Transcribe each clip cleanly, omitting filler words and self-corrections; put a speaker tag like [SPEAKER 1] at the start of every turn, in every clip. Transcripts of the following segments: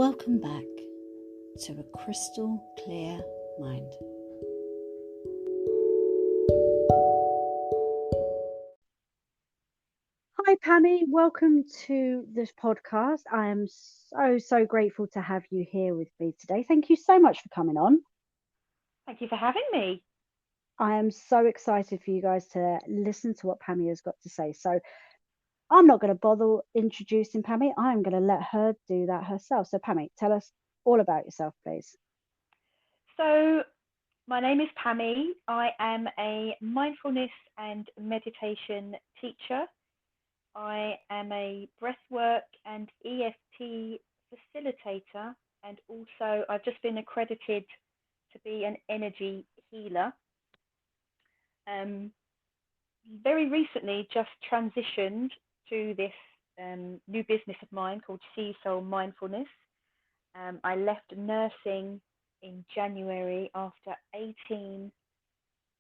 [SPEAKER 1] Welcome back to a crystal clear mind.
[SPEAKER 2] Hi, Pammy. Welcome to this podcast. I am so grateful to have you here with me today. Thank you so much for coming on.
[SPEAKER 3] Thank you for having me.
[SPEAKER 2] I am so excited for you guys to listen to what Pammy has got to say. So I'm not going to bother introducing Pammy. I'm going to let her do that herself. So Pammy, tell us all about yourself, please.
[SPEAKER 3] So, my name is Pammy. I am a mindfulness and meditation teacher. I am a breathwork and EFT facilitator, and also I've just been accredited to be an energy healer. Very recently, just transitioned to this new business of mine called Seasoulmindfulness. I left nursing in January after 18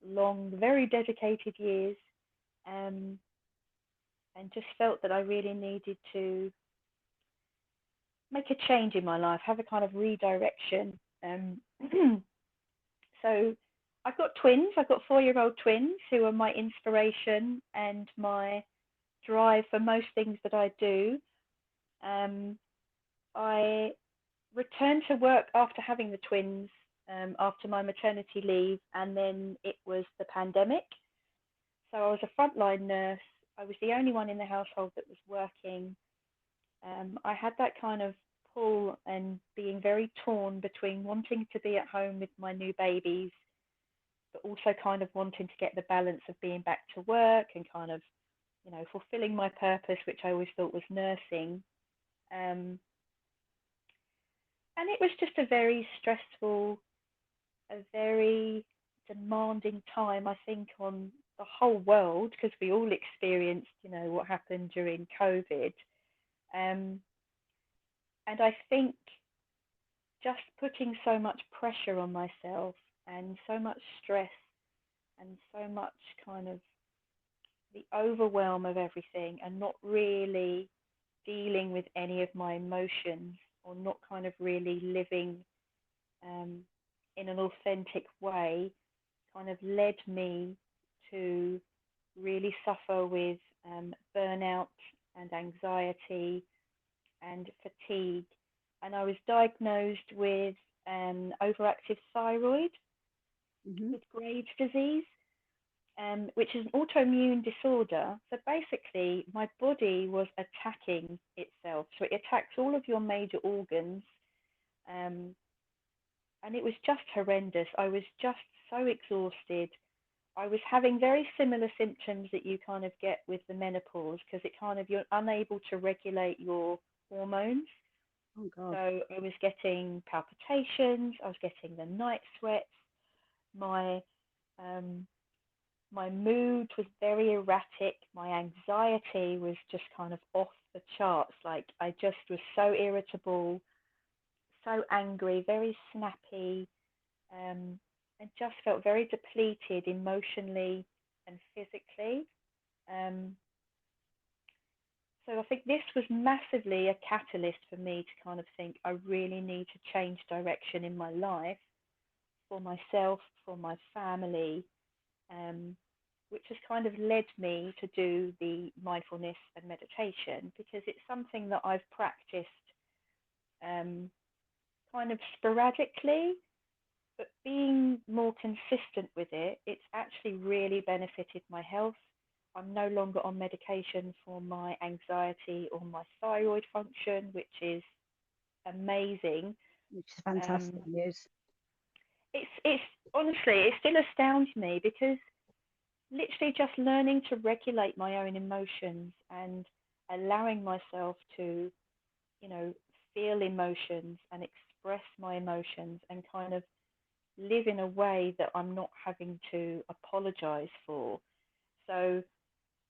[SPEAKER 3] long, very dedicated years, and just felt that I really needed to make a change in my life, have a kind of redirection. So I've got twins. I've got 4-year-old twins who are my inspiration and my drive for most things that I do. I returned to work after having the twins, after my maternity leave, and then it was the pandemic. So I was a frontline nurse. I was the only one in the household that was working. I had that kind of pull and being very torn between wanting to be at home with my new babies, but also kind of wanting to get the balance of being back to work and kind of, fulfilling my purpose, which I always thought was nursing. And it was just a very stressful, a very demanding time, I think, on the whole world, because we all experienced, what happened during COVID. Um, and I think just putting so much pressure on myself and so much stress and so much kind of the overwhelm of everything and not really dealing with any of my emotions or not kind of really living in an authentic way kind of led me to really suffer with burnout and anxiety and fatigue. And I was diagnosed with overactive thyroid with Graves' disease, which is an autoimmune disorder. So basically, my body was attacking itself. So it attacks all of your major organs. And it was just horrendous. I was just so exhausted. I was having very similar symptoms that you kind of get with the menopause, because it kind of, you're unable to regulate your hormones.
[SPEAKER 2] Oh, God.
[SPEAKER 3] So I was getting palpitations, I was getting the night sweats, my my mood was very erratic, my anxiety was just kind of off the charts. Like I just was so irritable, so angry, very snappy, and just felt very depleted emotionally and physically. Um, so I think this was massively a catalyst for me to kind of think I really need to change direction in my life for myself, for my family, which has kind of led me to do the mindfulness and meditation, because it's something that I've practiced kind of sporadically, but being more consistent with it, it's actually really benefited my health. I'm no longer on medication for my anxiety or my thyroid function, which is amazing.
[SPEAKER 2] Which is fantastic news.
[SPEAKER 3] It's honestly, it still astounds me, because literally just learning to regulate my own emotions and allowing myself to, feel emotions and express my emotions and kind of live in a way that I'm not having to apologize for. So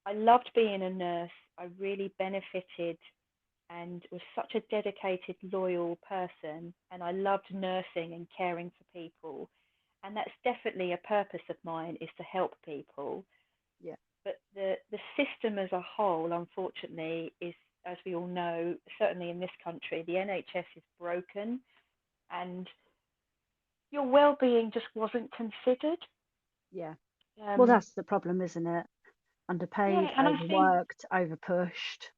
[SPEAKER 3] I loved being a nurse. I really benefited and was such a dedicated, loyal person. And I loved nursing and caring for people. And that's definitely a purpose of mine, is to help people.
[SPEAKER 2] Yeah.
[SPEAKER 3] But the system as a whole, unfortunately, is as we all know, certainly in this country, the NHS is broken, and your well-being just wasn't considered.
[SPEAKER 2] Yeah. Well,
[SPEAKER 3] Um,
[SPEAKER 2] that's the problem, isn't it?
[SPEAKER 3] yeah,
[SPEAKER 2] Underpaid,
[SPEAKER 3] and I think,
[SPEAKER 2] overworked, overpushed.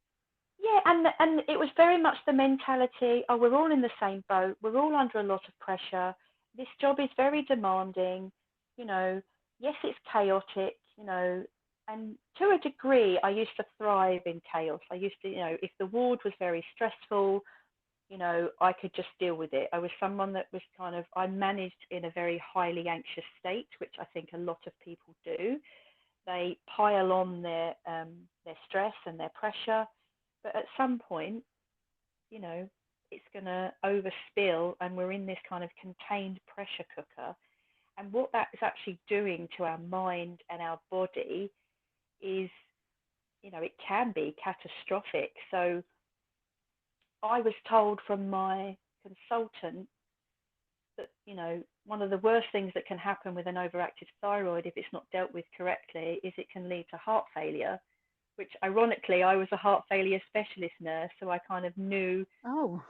[SPEAKER 3] yeah, and it was very much the mentality, oh, we're all in the same boat, we're all under a lot of pressure. This job is very demanding, you know, yes, it's chaotic, you know, and to a degree, I used to thrive in chaos. I used to, if the ward was very stressful, I could just deal with it. I was someone that was I managed in a very highly anxious state, which I think a lot of people do. They pile on their stress and their pressure, but at some point, you know, it's going to overspill, and we're in this kind of contained pressure cooker. And what that is actually doing to our mind and our body is, it can be catastrophic. So I was told from my consultant that, one of the worst things that can happen with an overactive thyroid, if it's not dealt with correctly, is it can lead to heart failure, which ironically, I was a heart failure specialist nurse, so I kind of knew,
[SPEAKER 2] Oh,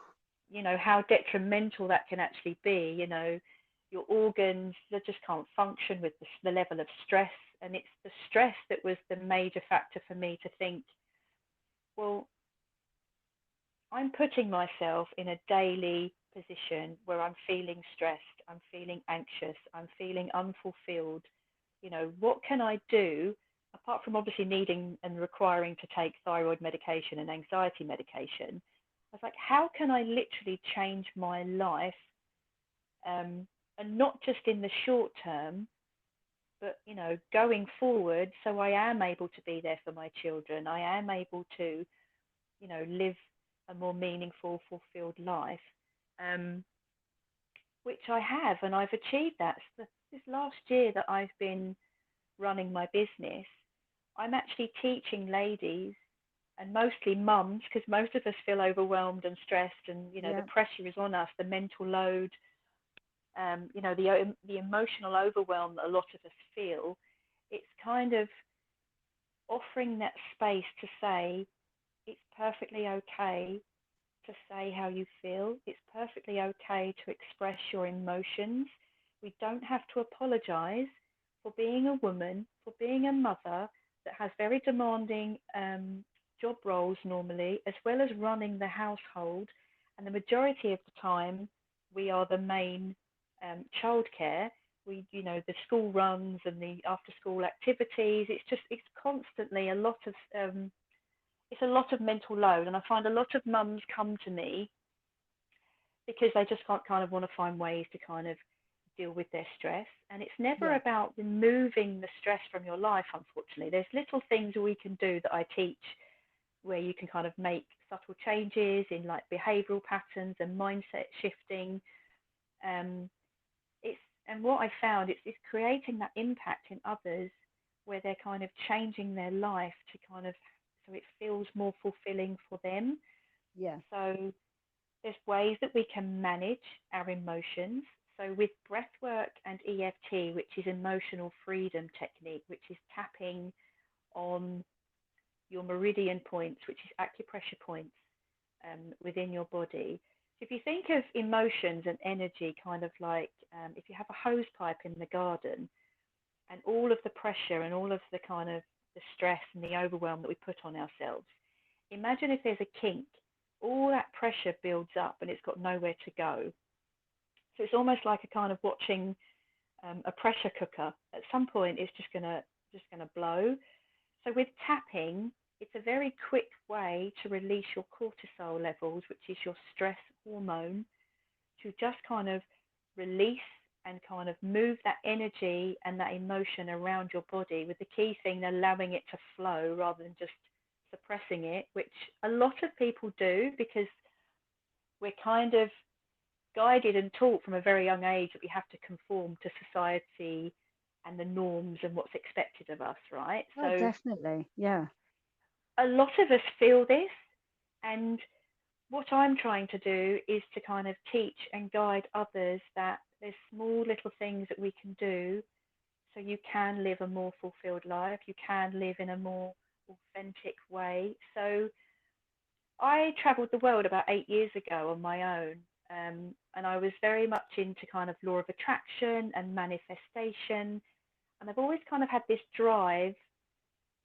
[SPEAKER 3] how detrimental that can actually be. Your organs, they just can't function with the level of stress. And it's the stress that was the major factor for me to think, well, I'm putting myself in a daily position where I'm feeling stressed, I'm feeling anxious, I'm feeling unfulfilled. What can I do apart from obviously needing and requiring to take thyroid medication and anxiety medication? I was like, how can I literally change my life, and not just in the short term, but going forward, so I am able to be there for my children. I am able to live a more meaningful, fulfilled life, um, which I have, and I've achieved that. So this last year that I've been running my business, I'm actually teaching ladies, and mostly mums, because most of us feel overwhelmed and stressed, and the
[SPEAKER 2] yeah.
[SPEAKER 3] pressure is on us, the mental load, the emotional overwhelm that a lot of us feel. It's kind of offering that space to say it's perfectly okay to say how you feel. It's perfectly okay to express your emotions. We don't have to apologize for being a woman, for being a mother that has very demanding job roles normally, as well as running the household. And the majority of the time, we are the main childcare. The school runs and the after school activities. It's constantly it's a lot of mental load, and I find a lot of mums come to me because they just can't kind of want to find ways to kind of deal with their stress. And it's never
[SPEAKER 2] Yeah.
[SPEAKER 3] about removing the stress from your life, unfortunately. There's little things we can do that I teach where you can kind of make subtle changes in like behavioral patterns and mindset shifting. Um, it's and what I found, it's creating that impact in others where they're kind of changing their life to kind of so it feels more fulfilling for them.
[SPEAKER 2] Yeah.
[SPEAKER 3] So there's ways that we can manage our emotions. So with breath work and EFT, which is emotional freedom technique, which is tapping on your meridian points, which is acupressure points within your body. So if you think of emotions and energy kind of like if you have a hose pipe in the garden, and all of the pressure and all of the kind of the stress and the overwhelm that we put on ourselves, imagine if there's a kink, all that pressure builds up and it's got nowhere to go. So it's almost like a kind of watching a pressure cooker. At some point, it's just gonna blow. So with tapping, it's a very quick way to release your cortisol levels, which is your stress hormone, to just kind of release and kind of move that energy and that emotion around your body, with the key thing allowing it to flow rather than just suppressing it, which a lot of people do because we're kind of guided and taught from a very young age that we have to conform to society and the norms and what's expected of us, right?
[SPEAKER 2] Oh,
[SPEAKER 3] So
[SPEAKER 2] definitely. Yeah.
[SPEAKER 3] a lot of us feel this, and what I'm trying to do is to kind of teach and guide others that there's small little things that we can do so you can live a more fulfilled life, you can live in a more authentic way. So I travelled the world about 8 years ago on my own, and I was very much into kind of law of attraction and manifestation. And I've always kind of had this drive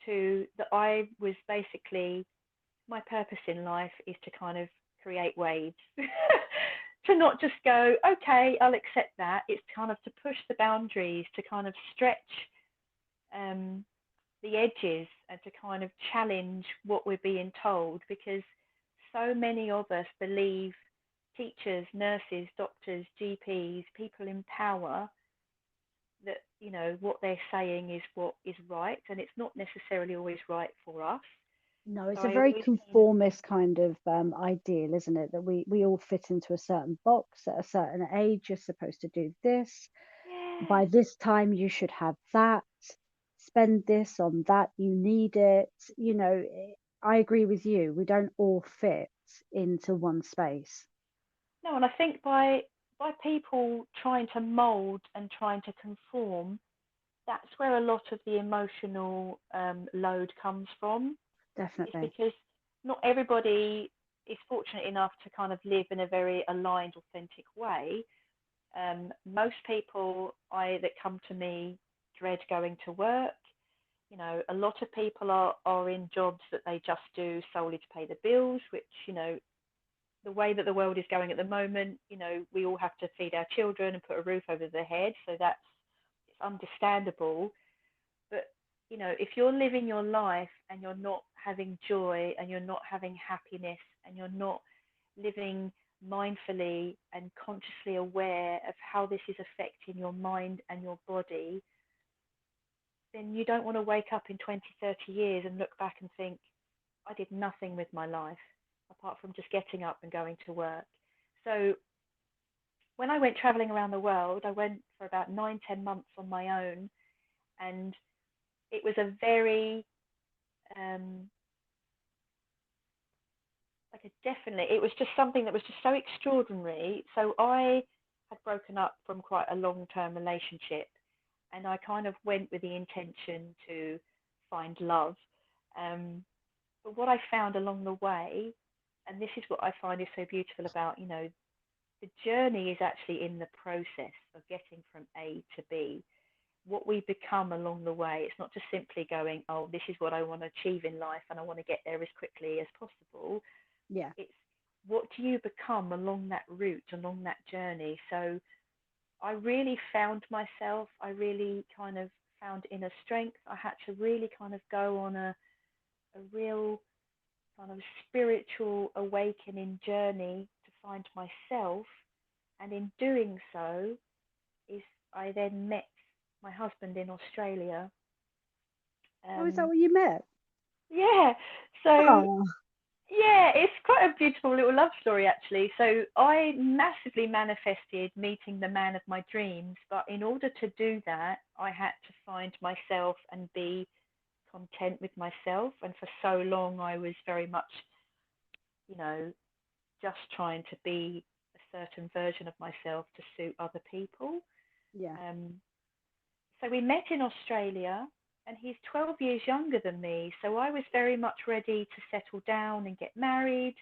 [SPEAKER 3] to that I was basically my purpose in life is to kind of create waves. To not just go, okay, I'll accept that. It's kind of to push the boundaries, to kind of stretch um, the edges, and to kind of challenge what we're being told, because so many of us believe teachers, nurses, doctors, GPs, people in power, that what they're saying is what is right, and it's not necessarily always right for us.
[SPEAKER 2] No,
[SPEAKER 3] So
[SPEAKER 2] it's a
[SPEAKER 3] I
[SPEAKER 2] very
[SPEAKER 3] always
[SPEAKER 2] conformist kind of ideal, isn't it? That we all fit into a certain box at a certain age. You're supposed to do this.
[SPEAKER 3] yeah.
[SPEAKER 2] By this time, you should have that. Spend this on that. You need it. I agree with you. We don't all fit into one space.
[SPEAKER 3] No, and I think by people trying to mold and trying to conform, that's where a lot of the emotional load comes from. It's
[SPEAKER 2] Definitely.
[SPEAKER 3] because not everybody is fortunate enough to kind of live in a very aligned, authentic way. Most people that come to me dread going to work. A lot of people are in jobs that they just do solely to pay the bills, which, the way that the world is going at the moment, we all have to feed our children and put a roof over their head. So it's understandable. But, if you're living your life and you're not having joy and you're not having happiness and you're not living mindfully and consciously aware of how this is affecting your mind and your body, then you don't want to wake up in 20, 30 years and look back and think, I did nothing with my life apart from just getting up and going to work. So when I went traveling around the world, I went for about 9, 10 months on my own. And it was a very, um, it was just something that was just so extraordinary. So I had broken up from quite a long-term relationship, and I kind of went with the intention to find love. Um, but what I found along the way, and this is what I find is so beautiful about, the journey is actually in the process of getting from A to B. What we become along the way, it's not just simply going, oh, this is what I want to achieve in life and I want to get there as quickly as possible.
[SPEAKER 2] Yeah.
[SPEAKER 3] It's what do you become along that route, along that journey. So I really found myself. I really kind of found inner strength. I had to really kind of go on a real kind of spiritual awakening journey to find myself. And in doing so, is I then met my husband in Australia.
[SPEAKER 2] Oh, is that
[SPEAKER 3] Um,
[SPEAKER 2] what you met?
[SPEAKER 3] yeah, so
[SPEAKER 2] Oh,
[SPEAKER 3] yeah, it's quite a beautiful little love story actually. So I massively manifested meeting the man of my dreams, but in order to do that, I had to find myself and be content with myself. And for so long, I was very much, you know, just trying to be a certain version of myself to suit other people.
[SPEAKER 2] yeah.
[SPEAKER 3] Um, so we met in Australia, and he's 12 years younger than me. So I was very much ready to settle down and get married.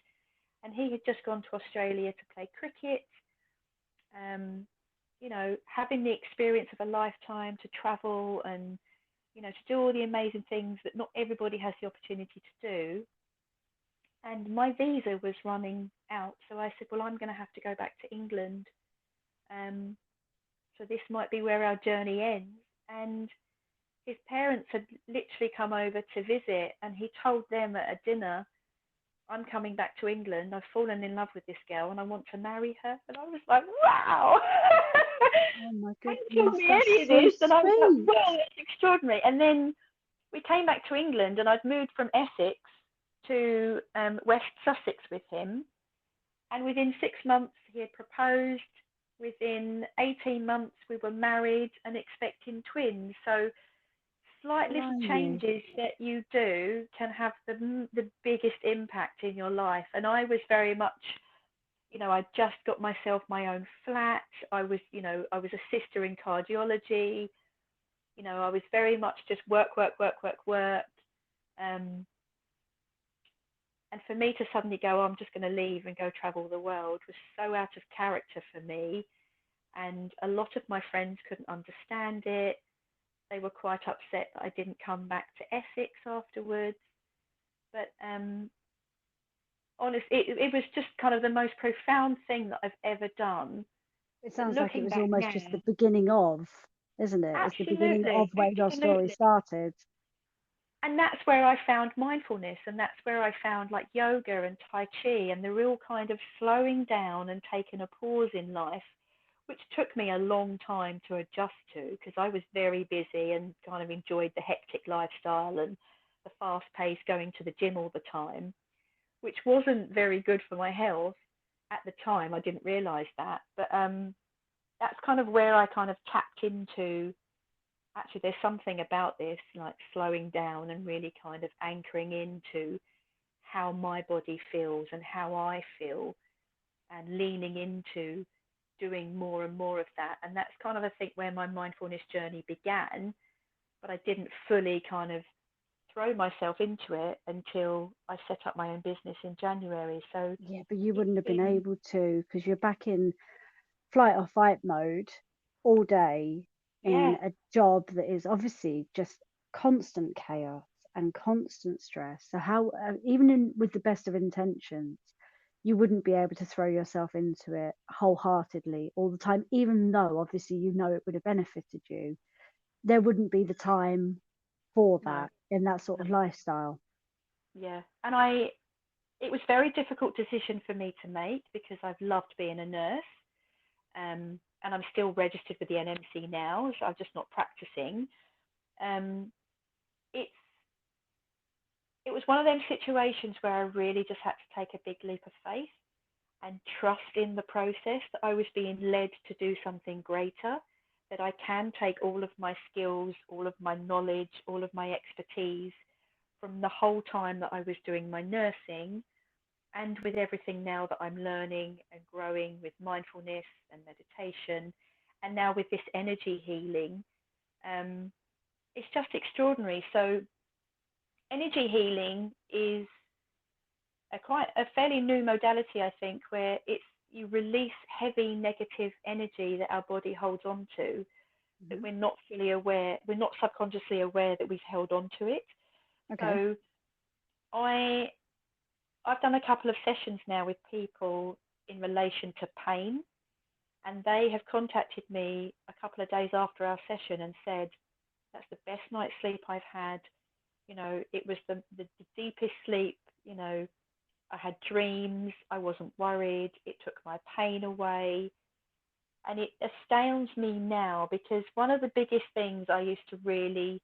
[SPEAKER 3] And he had just gone to Australia to play cricket. Um, having the experience of a lifetime to travel and, to do all the amazing things that not everybody has the opportunity to do. And my visa was running out. So I said, well, I'm going to have to go back to England. Um, so this might be where our journey ends. And his parents had literally come over to visit, and he told them at a dinner, I'm coming back to England. I've fallen in love with this girl and I want to marry her. And I was like, wow.
[SPEAKER 2] Oh my
[SPEAKER 3] Hadn't
[SPEAKER 2] goodness,
[SPEAKER 3] told me
[SPEAKER 2] that's
[SPEAKER 3] any of
[SPEAKER 2] so
[SPEAKER 3] this. And I was like,
[SPEAKER 2] sweet.
[SPEAKER 3] wow, that's extraordinary. And then we came back to England, and I'd moved from Essex to West Sussex with him. And within 6 months, he had proposed. Within 18 months, we were married and expecting twins. So slight little
[SPEAKER 2] Blimey.
[SPEAKER 3] changes that you do can have the biggest impact in your life. And I was very much, I just got myself my own flat. I was a sister in cardiology. I was very much just work, work, work, work, work. Um, And for me to suddenly go, oh, I'm just going to leave and go travel the world was so out of character for me. And a lot of my friends couldn't understand it. They were quite upset that I didn't come back to Essex afterwards. But honestly, it was just kind of the most profound thing that I've ever done.
[SPEAKER 2] It
[SPEAKER 3] But
[SPEAKER 2] sounds like it
[SPEAKER 3] looking
[SPEAKER 2] was
[SPEAKER 3] back
[SPEAKER 2] almost
[SPEAKER 3] now,
[SPEAKER 2] just the beginning of, isn't it? It's the beginning of
[SPEAKER 3] absolutely,
[SPEAKER 2] where your story
[SPEAKER 3] absolutely.
[SPEAKER 2] started.
[SPEAKER 3] And that's where I found mindfulness, and that's where I found like yoga and Tai Chi and the real kind of slowing down and taking a pause in life, which took me a long time to adjust to because I was very busy and kind of enjoyed the hectic lifestyle and the fast pace going to the gym all the time, which wasn't very good for my health at the time. I didn't realize that, but that's kind of where I kind of tapped into actually there's something about this, like slowing down and really kind of anchoring into how my body feels and how I feel, and leaning into doing more and more of that. And that's kind of, I think, where my mindfulness journey began, but I didn't fully kind of throw myself into it until I set up my own business in January. So
[SPEAKER 2] Yeah, but you
[SPEAKER 3] it's
[SPEAKER 2] wouldn't have been
[SPEAKER 3] been,
[SPEAKER 2] able to because you're back in flight or fight mode all day
[SPEAKER 3] yeah,
[SPEAKER 2] in a job that is obviously just constant chaos and constant stress. So how even with the best of intentions, you wouldn't be able to throw yourself into it wholeheartedly all the time, even though obviously you know it would have benefited you. There wouldn't be the time for
[SPEAKER 3] no,
[SPEAKER 2] that in that sort
[SPEAKER 3] no,
[SPEAKER 2] of lifestyle.
[SPEAKER 3] yeah. And it was a very difficult decision for me to make because I've loved being a nurse. And I'm still registered with the NMC now, so I'm just not practicing. Um, it's it was one of them situations where I really just had to take a big leap of faith and trust in the process that I was being led to do something greater, that I can take all of my skills, all of my knowledge, all of my expertise from the whole time that I was doing my nursing, and with everything now that I'm learning and growing with mindfulness and meditation, and now with this energy healing, um, it's just extraordinary. So, energy healing is a fairly new modality, I think, where it's you release heavy negative energy that our body holds on to, that
[SPEAKER 2] Hmm.
[SPEAKER 3] we're not subconsciously aware that we've held on to it.
[SPEAKER 2] Okay.
[SPEAKER 3] So I I've done a couple of sessions now with people in relation to pain, and they have contacted me a couple of days after our session and said, that's the best night's sleep I've had. It was the deepest sleep. I had dreams. I wasn't worried. It took my pain away. And it astounds me now because one of the biggest things I used to really,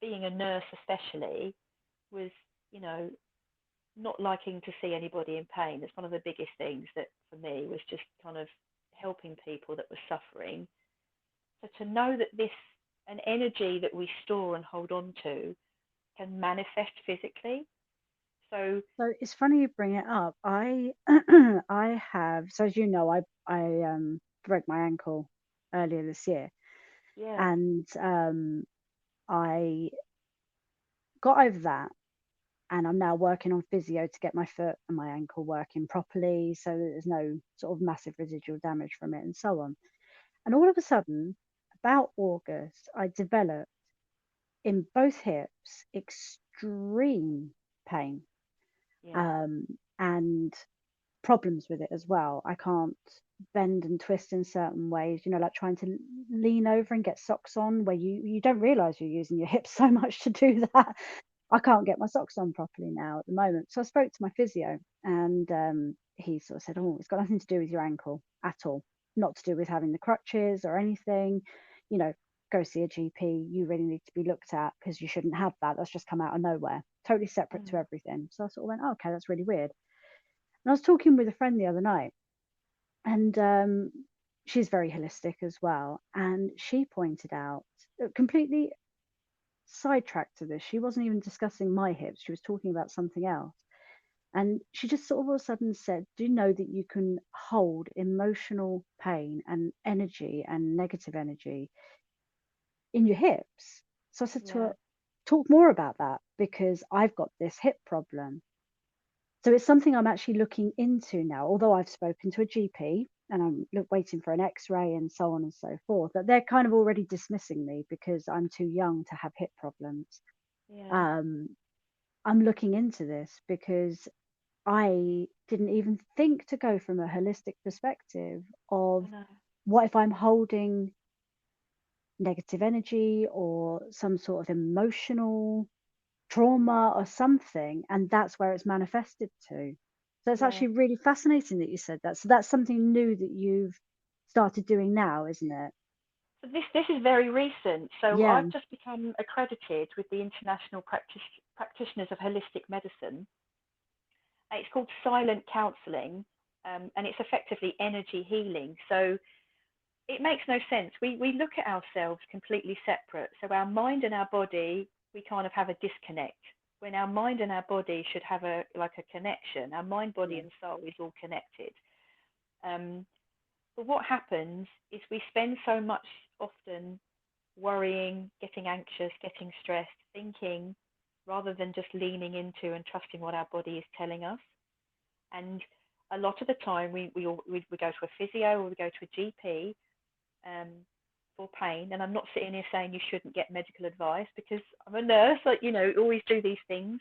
[SPEAKER 3] being a nurse especially, was, you know, not liking to see anybody in pain. It's one of the biggest things that for me was just kind of helping people that were suffering. So to know that an energy that we store and hold on to can manifest physically. So
[SPEAKER 2] So it's funny you bring it up. I I have, so as you know, I broke my ankle earlier this year,
[SPEAKER 3] yeah,
[SPEAKER 2] and I got over that, and I'm now working on physio to get my foot and my ankle working properly, so that there's no sort of massive residual damage from it, and so on. And all of a sudden, about August, I developed in both hips extreme pain,
[SPEAKER 3] yeah,
[SPEAKER 2] um, and problems with it as well. I can't bend and twist in certain ways, like trying to lean over and get socks on where you don't realize you're using your hips so much to do that. I can't get my socks on properly now at the moment. So I spoke to my physio, and he sort of said, "Oh, it's got nothing to do with your ankle at all, not to do with having the crutches or anything. You know, go see a GP. You really need to be looked at because you shouldn't have that. That's just come out of nowhere, totally separate to
[SPEAKER 3] mm,
[SPEAKER 2] everything." So I sort of went, oh, "Okay, that's really weird." And I was talking with a friend the other night, and she's very holistic as well. And she pointed out, completely sidetracked to this, she wasn't even discussing my hips, she was talking about something else. And she just sort of all of a sudden said, "Do you know that you can hold emotional pain and energy and negative energy in your hips?" So I said to
[SPEAKER 3] yeah,
[SPEAKER 2] her, "Talk more about that because I've got this hip problem." So it's something I'm actually looking into now, although I've spoken to a GP and I'm waiting for an X-ray and so on and so forth, that they're kind of already dismissing me because I'm too young to have hip problems.
[SPEAKER 3] Yeah,
[SPEAKER 2] Um, I'm looking into this because I didn't even think to go from a holistic perspective
[SPEAKER 3] I
[SPEAKER 2] of
[SPEAKER 3] know.
[SPEAKER 2] what if I'm holding negative energy or some sort of emotional trauma or something, and that's where it's manifested to. So it's
[SPEAKER 3] Yeah.
[SPEAKER 2] actually really fascinating that you said that. So that's something new that you've started doing now, isn't it?
[SPEAKER 3] So this is very recent. So
[SPEAKER 2] Yeah.
[SPEAKER 3] I've just become accredited with the International Practitioners of Holistic Medicine. It's called silent counselling, and it's effectively energy healing. So it makes no sense. We look at ourselves completely separate. So our mind and our body, we kind of have a disconnect. When our mind and our body should have a connection. Our mind, body,
[SPEAKER 2] Yeah.
[SPEAKER 3] and soul is all connected. Um, but what happens is we spend so much often worrying, getting anxious, getting stressed, thinking, rather than just leaning into and trusting what our body is telling us. And a lot of the time, we go to a physio or we go to a GP um, for pain. And I'm not sitting here saying you shouldn't get medical advice because I'm a nurse, like, always do these things.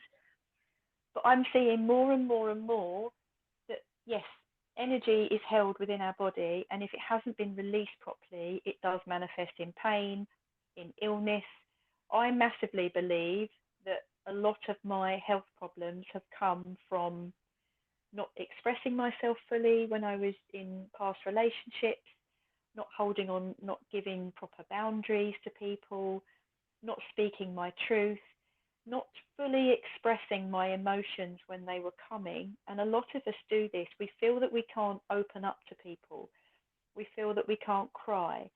[SPEAKER 3] But I'm seeing more and more and more that, yes, energy is held within our body. And if it hasn't been released properly, it does manifest in pain, in illness. I massively believe that a lot of my health problems have come from not expressing myself fully when I was in past relationships, not holding on, not giving proper boundaries to people, not speaking my truth, not fully expressing my emotions when they were coming. And a lot of us do this. We feel that we can't open up to people. We feel that we can't cry.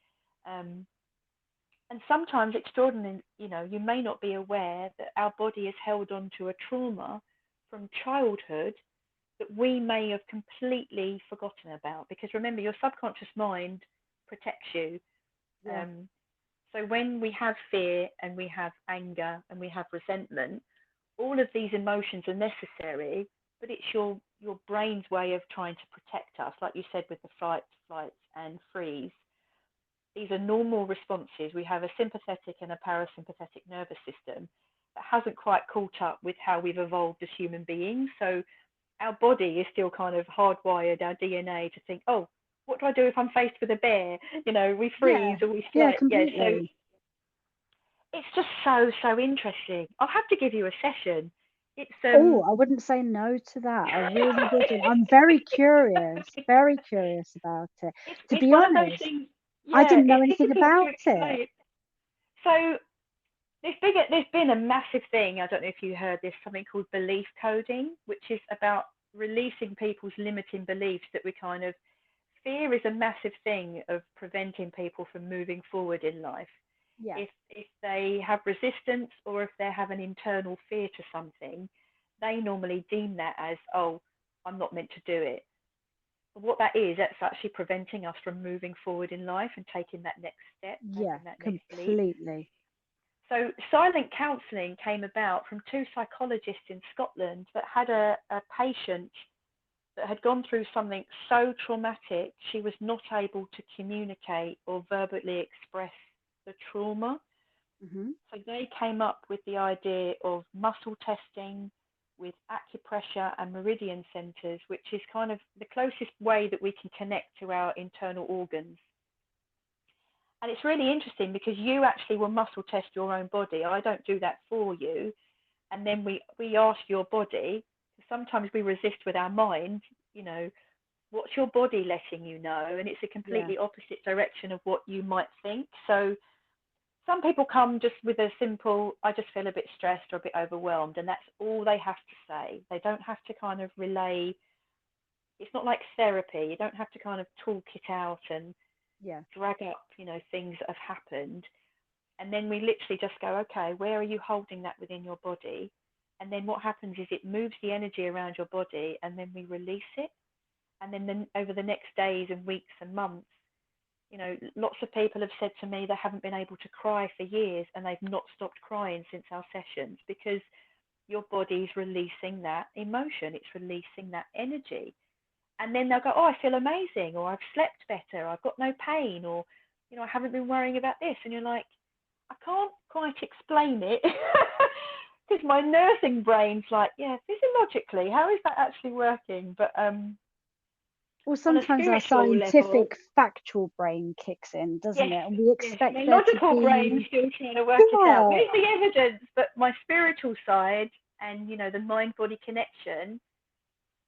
[SPEAKER 3] Um, and sometimes extraordinary, you may not be aware that our body is held on to a trauma from childhood that we may have completely forgotten about. Because remember, your subconscious mind protects you.
[SPEAKER 2] Yeah.
[SPEAKER 3] Um, so when we have fear and we have anger and we have resentment, all of these emotions are necessary, but it's your brain's way of trying to protect us, like you said with the fight, flight, and freeze. These are normal responses. We have a sympathetic and a parasympathetic nervous system that hasn't quite caught up with how we've evolved as human beings. So our body is still kind of hardwired, our DNA, to think, oh, what do I do if I'm faced with a bear? We
[SPEAKER 2] Yeah.
[SPEAKER 3] freeze or we
[SPEAKER 2] Yeah,
[SPEAKER 3] flight. Yeah, so
[SPEAKER 2] completely.
[SPEAKER 3] it's just so interesting. I'll have to give you a session. It's
[SPEAKER 2] Oh, I wouldn't say no to that. I really wouldn't. I'm very curious about it. To
[SPEAKER 3] it's
[SPEAKER 2] be
[SPEAKER 3] one of those
[SPEAKER 2] honest,
[SPEAKER 3] things.
[SPEAKER 2] I
[SPEAKER 3] Yeah,
[SPEAKER 2] didn't know
[SPEAKER 3] it's
[SPEAKER 2] anything
[SPEAKER 3] difficult to
[SPEAKER 2] about it.
[SPEAKER 3] explain. So there's been a massive thing. I don't know if you heard this, something called belief coding, which is about releasing people's limiting beliefs that we kind of fear is a massive thing of preventing people from moving forward in life.
[SPEAKER 2] Yeah.
[SPEAKER 3] If they have resistance or if they have an internal fear to something, they normally deem that as, oh, I'm not meant to do it. But what that is, that's actually preventing us from moving forward in life and taking that next step,
[SPEAKER 2] Yeah,
[SPEAKER 3] taking that next leap.
[SPEAKER 2] completely.
[SPEAKER 3] So silent counselling came about from two psychologists in Scotland that had a patient that had gone through something so traumatic she was not able to communicate or verbally express the trauma.
[SPEAKER 2] Hmm.
[SPEAKER 3] So they came up with the idea of muscle testing with acupressure and meridian centers, which is kind of the closest way that we can connect to our internal organs. And it's really interesting because you actually will muscle test your own body. I don't do that for you. And then we ask your body, sometimes we resist with our mind, you know, what's your body letting you know? And it's a
[SPEAKER 2] Yeah.
[SPEAKER 3] completely opposite direction of what you might think. So some people come just with a simple, I just feel a bit stressed or a bit overwhelmed, and that's all they have to say. They don't have to kind of relay. It's not like therapy. You don't have to kind of talk it out and
[SPEAKER 2] Yeah.
[SPEAKER 3] drag up, things that have happened. And then we literally just go, okay, where are you holding that within your body? And then what happens is it moves the energy around your body, and then we release it. And then over the next days and weeks and months, lots of people have said to me they haven't been able to cry for years, and they've not stopped crying since our sessions because your body's releasing that emotion, it's releasing that energy. And then they'll go, oh, I feel amazing, or I've slept better, I've got no pain, or, I haven't been worrying about this. And you're like, I can't quite explain it because my nursing brain's like, yeah, physiologically, how is that actually working? But
[SPEAKER 2] Well,
[SPEAKER 3] on a
[SPEAKER 2] sometimes our
[SPEAKER 3] spiritual level,
[SPEAKER 2] scientific, factual brain kicks in, doesn't
[SPEAKER 3] yes,
[SPEAKER 2] it? And we
[SPEAKER 3] yes,
[SPEAKER 2] expect
[SPEAKER 3] my
[SPEAKER 2] there to
[SPEAKER 3] logical brain's
[SPEAKER 2] be,
[SPEAKER 3] still trying to work it out.
[SPEAKER 2] yeah,
[SPEAKER 3] Where's the evidence? But my spiritual side and, the mind-body connection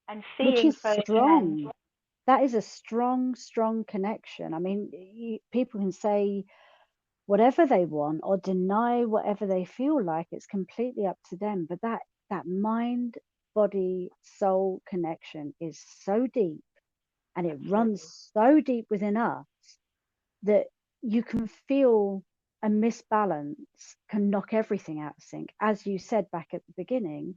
[SPEAKER 3] and
[SPEAKER 2] which
[SPEAKER 3] seeing
[SPEAKER 2] is
[SPEAKER 3] firsthand.
[SPEAKER 2] strong. That is a strong, strong connection. I mean, people can say whatever they want or deny whatever they feel like. It's completely up to them. But that mind, body, soul connection is so deep, and it
[SPEAKER 3] Absolutely.
[SPEAKER 2] runs so deep within us that you can feel a misbalance can knock everything out of sync. As you said back at the beginning,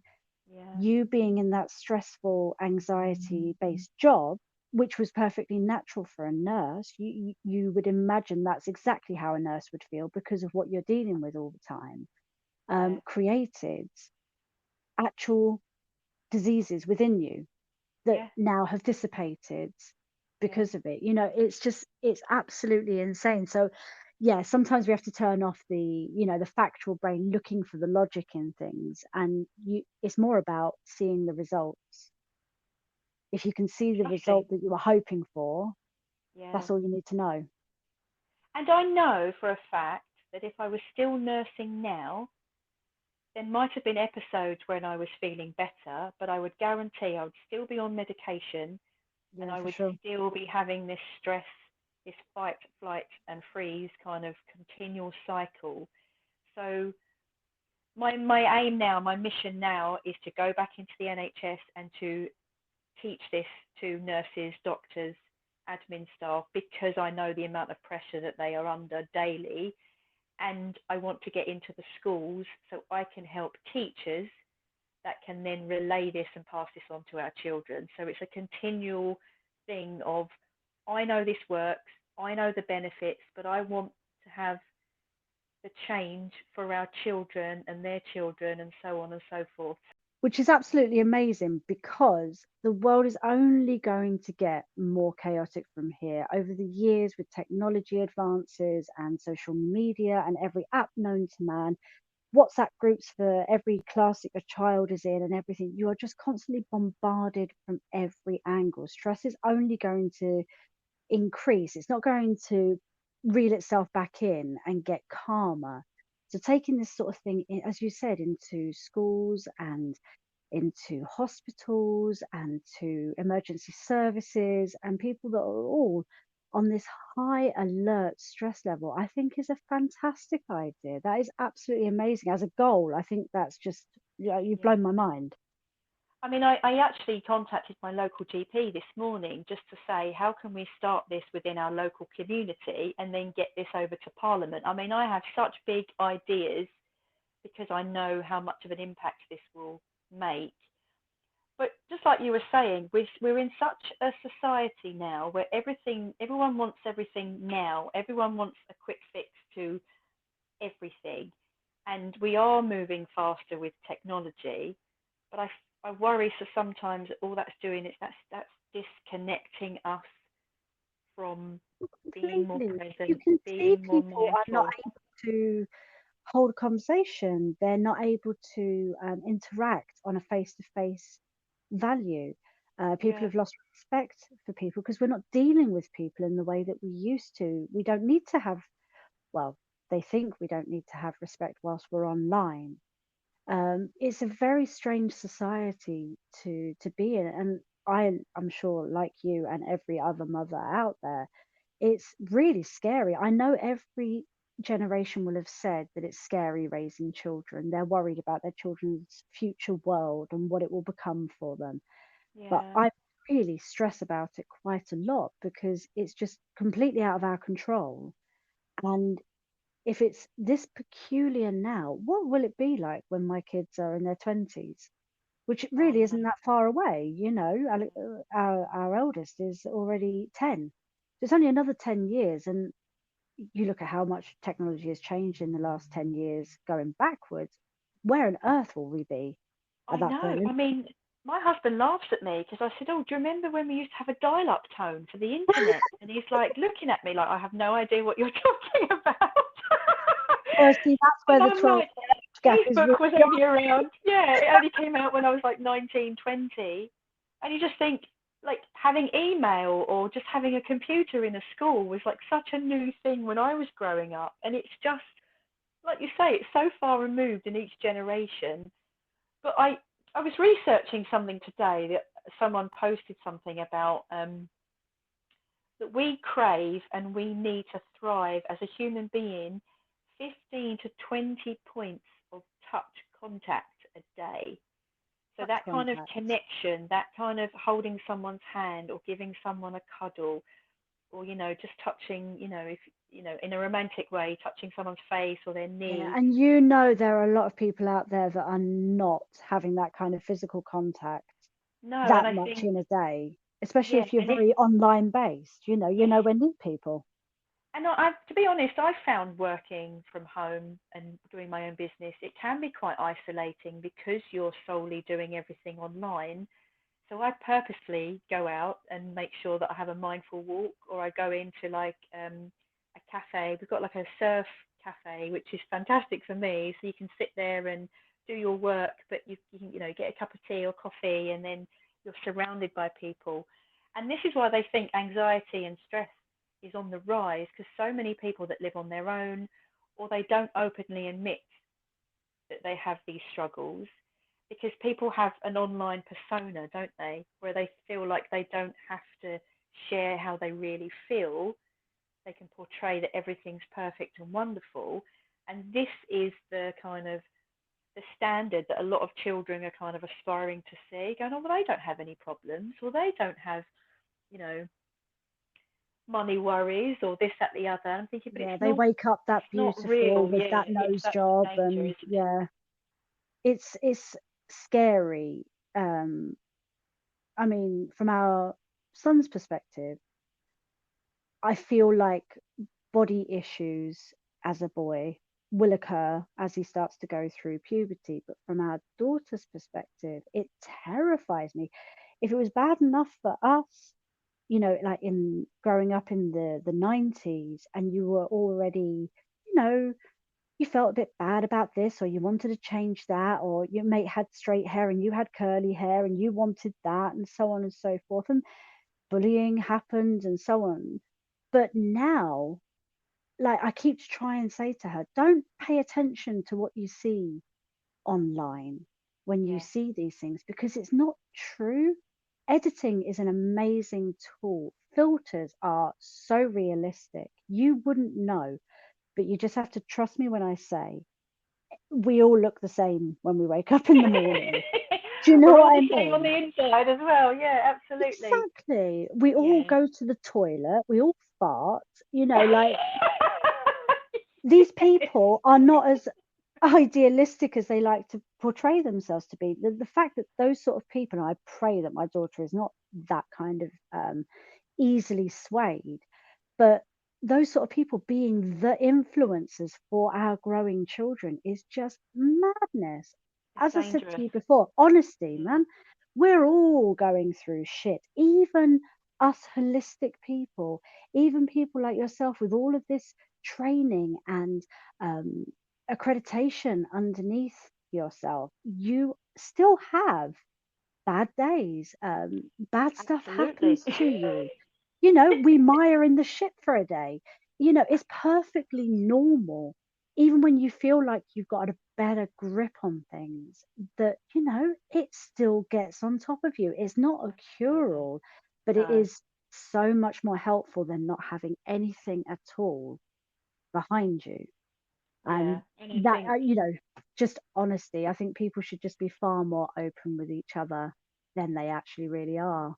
[SPEAKER 3] Yeah.
[SPEAKER 2] you being in that stressful, anxiety-based job, which was perfectly natural for a nurse, you would imagine that's exactly how a nurse would feel because of what you're dealing with all the time,
[SPEAKER 3] Yeah.
[SPEAKER 2] created actual diseases within you that
[SPEAKER 3] Yeah.
[SPEAKER 2] now have dissipated
[SPEAKER 3] Yeah.
[SPEAKER 2] because of it. It's absolutely insane. So yeah, sometimes we have to turn off the factual brain looking for the logic in things, and it's more about seeing the results. If you can see the
[SPEAKER 3] Exactly.
[SPEAKER 2] result that you were hoping for,
[SPEAKER 3] Yeah.
[SPEAKER 2] that's all you need to know.
[SPEAKER 3] And I know for a fact that if I was still nursing now, there might have been episodes when I was feeling better, but I would guarantee I would still be on medication and
[SPEAKER 2] Yeah,
[SPEAKER 3] I
[SPEAKER 2] for
[SPEAKER 3] would
[SPEAKER 2] sure.
[SPEAKER 3] still be having this stress, this fight, flight, and freeze kind of continual cycle. So my aim now, my mission now is to go back into the NHS and to teach this to nurses, doctors, admin staff, because I know the amount of pressure that they are under daily. And I want to get into the schools so I can help teachers that can then relay this and pass this on to our children. So it's a continual thing of, I know this works, I know the benefits, but I want to have the change for our children and their children and so on and so forth.
[SPEAKER 2] Which is absolutely amazing, because the world is only going to get more chaotic from here. Over the years, with technology advances and social media and every app known to man, WhatsApp groups for every class that your child is in and everything, you are just constantly bombarded from every angle. Stress is only going to increase. It's not going to reel itself back in and get calmer. So taking this sort of thing, as you said, into schools and into hospitals and to emergency services and people that are all on this high alert stress level, I think is a fantastic idea. That is absolutely amazing. As a goal, I think that's just, you've blown
[SPEAKER 3] Yeah.
[SPEAKER 2] my mind.
[SPEAKER 3] I mean, I actually contacted my local GP this morning just to say, how can we start this within our local community and then get this over to Parliament? I mean, I have such big ideas because I know how much of an impact this will make. But just like you were saying, we're in such a society now where everyone wants everything now. Everyone wants a quick fix to everything. And we are moving faster with technology. But I worry, so sometimes all that's doing is that's disconnecting us from being more
[SPEAKER 2] Completely. You
[SPEAKER 3] present,
[SPEAKER 2] can see
[SPEAKER 3] being more
[SPEAKER 2] people are not
[SPEAKER 3] mindful.
[SPEAKER 2] able to hold a conversation. They're not able to interact on a face-to-face value. People
[SPEAKER 3] Yeah,
[SPEAKER 2] have lost respect for people because we're not dealing with people in the way that we used to. We don't need to have, well, they think we don't need to have respect whilst we're online. It's a very strange society to be in, and I'm sure, like you and every other mother out there, it's really scary. I know every generation will have said that it's scary raising children. They're worried about their children's future world and what it will become for them. But
[SPEAKER 3] yeah,
[SPEAKER 2] I really stress about it quite a lot because it's just completely out of our control. And if it's this peculiar now, what will it be like when my kids are in their 20s? Which
[SPEAKER 3] oh
[SPEAKER 2] really
[SPEAKER 3] no,
[SPEAKER 2] isn't that far away, you know. Our eldest is already 10. So it's only another 10 years. And you look at how much technology has changed in the last 10 years going backwards. Where on earth will we be? at
[SPEAKER 3] I
[SPEAKER 2] that
[SPEAKER 3] know.
[SPEAKER 2] point.
[SPEAKER 3] I mean, my husband laughs at me because I said, "Oh, do you remember when we used to have a dial-up tone for the internet?" And he's like looking at me like I have no idea what you're talking about.
[SPEAKER 2] Well, see, that's where
[SPEAKER 3] And
[SPEAKER 2] the
[SPEAKER 3] I'm
[SPEAKER 2] 12
[SPEAKER 3] like,
[SPEAKER 2] age gap is
[SPEAKER 3] Facebook was
[SPEAKER 2] really.
[SPEAKER 3] only around. Yeah, it only came out when I was like 19, 20. And you just think like having email or just having a computer in a school was like such a new thing when I was growing up. And it's just, like you say, it's so far removed in each generation. But I was researching something today that someone posted something about that we crave and we need to thrive as a human being 15 to 20 points of touch contact a day. So
[SPEAKER 2] Touch
[SPEAKER 3] that kind of
[SPEAKER 2] contact.
[SPEAKER 3] connection, that kind of holding someone's hand or giving someone a cuddle or, just touching, if, in a romantic way, touching someone's face or their
[SPEAKER 2] Yeah,
[SPEAKER 3] knee.
[SPEAKER 2] and there are a lot of people out there that are not having that kind of physical contact
[SPEAKER 3] No, and
[SPEAKER 2] that
[SPEAKER 3] I
[SPEAKER 2] much
[SPEAKER 3] think,
[SPEAKER 2] in a day, especially
[SPEAKER 3] yeah,
[SPEAKER 2] if you're
[SPEAKER 3] and if,
[SPEAKER 2] very online based, you're
[SPEAKER 3] yes,
[SPEAKER 2] nowhere near people.
[SPEAKER 3] and to be honest, I found working from home and doing my own business, it can be quite isolating because you're solely doing everything online. So I purposely go out and make sure that I have a mindful walk, or I go into like a cafe. We've got like a surf cafe, which is fantastic for me. So you can sit there and do your work, but you can get a cup of tea or coffee, and then you're surrounded by people. And this is why they think anxiety and stress is on the rise, because so many people that live on their own, or they don't openly admit that they have these struggles, because people have an online persona, don't they, where they feel like they don't have to share how they really feel. They can portray that everything's perfect and wonderful. And this is the kind of the standard that a lot of children are kind of aspiring to see, going, oh, well, they don't have any problems, or they don't have, you know, money worries, or this, that, the other. I'm thinking, but
[SPEAKER 2] Yeah,
[SPEAKER 3] it's
[SPEAKER 2] they
[SPEAKER 3] not,
[SPEAKER 2] wake up that
[SPEAKER 3] it's not
[SPEAKER 2] beautiful
[SPEAKER 3] real.
[SPEAKER 2] with
[SPEAKER 3] Yeah,
[SPEAKER 2] that
[SPEAKER 3] it's
[SPEAKER 2] nose
[SPEAKER 3] that's the
[SPEAKER 2] job,
[SPEAKER 3] danger,
[SPEAKER 2] and
[SPEAKER 3] isn't it?
[SPEAKER 2] yeah, it's scary. Um, I mean, from our son's perspective, I feel like body issues as a boy will occur as he starts to go through puberty. But from our daughter's perspective, it terrifies me. If it was bad enough for us, like in growing up in the 90s, and you were already, you felt a bit bad about this, or you wanted to change that, or your mate had straight hair and you had curly hair and you wanted that, and so on and so forth. And bullying happened and so on. But now, like I keep trying to say to her, don't pay attention to what you see online when you
[SPEAKER 3] Yeah,
[SPEAKER 2] see these things, because it's not true. Editing is an amazing tool. Filters are so realistic. You wouldn't know, but you just have to trust me when I say we all look the same when we wake up in the morning. Do you know
[SPEAKER 3] we're
[SPEAKER 2] what
[SPEAKER 3] all
[SPEAKER 2] I
[SPEAKER 3] the same on
[SPEAKER 2] mean?
[SPEAKER 3] the inside as well. Yeah, absolutely.
[SPEAKER 2] Exactly. We all
[SPEAKER 3] Yeah.
[SPEAKER 2] go to the toilet, we all fart, like these people are not as idealistic as they like to portray themselves to be. The fact that those sort of people, and I pray that my daughter is not that kind of easily swayed, but those sort of people being the influencers for our growing children is just madness.
[SPEAKER 3] It's
[SPEAKER 2] As I said to
[SPEAKER 3] dangerous.
[SPEAKER 2] you before, honesty,
[SPEAKER 3] Mm,
[SPEAKER 2] man, we're all going through shit. Even us holistic people, even people like yourself with all of this training and um, accreditation underneath yourself, you still have bad days. Bad stuff
[SPEAKER 3] absolutely.
[SPEAKER 2] happens to you. We mire in the shit for a day. It's perfectly normal, even when you feel like you've got a better grip on things, that, it still gets on top of you. It's not a cure
[SPEAKER 3] Absolutely.
[SPEAKER 2] all, but it
[SPEAKER 3] No.
[SPEAKER 2] is so much more helpful than not having anything at all behind you.
[SPEAKER 3] Yeah.
[SPEAKER 2] And
[SPEAKER 3] And I
[SPEAKER 2] that,
[SPEAKER 3] think,
[SPEAKER 2] just honesty. I think people should just be far more open with each other than they actually really are.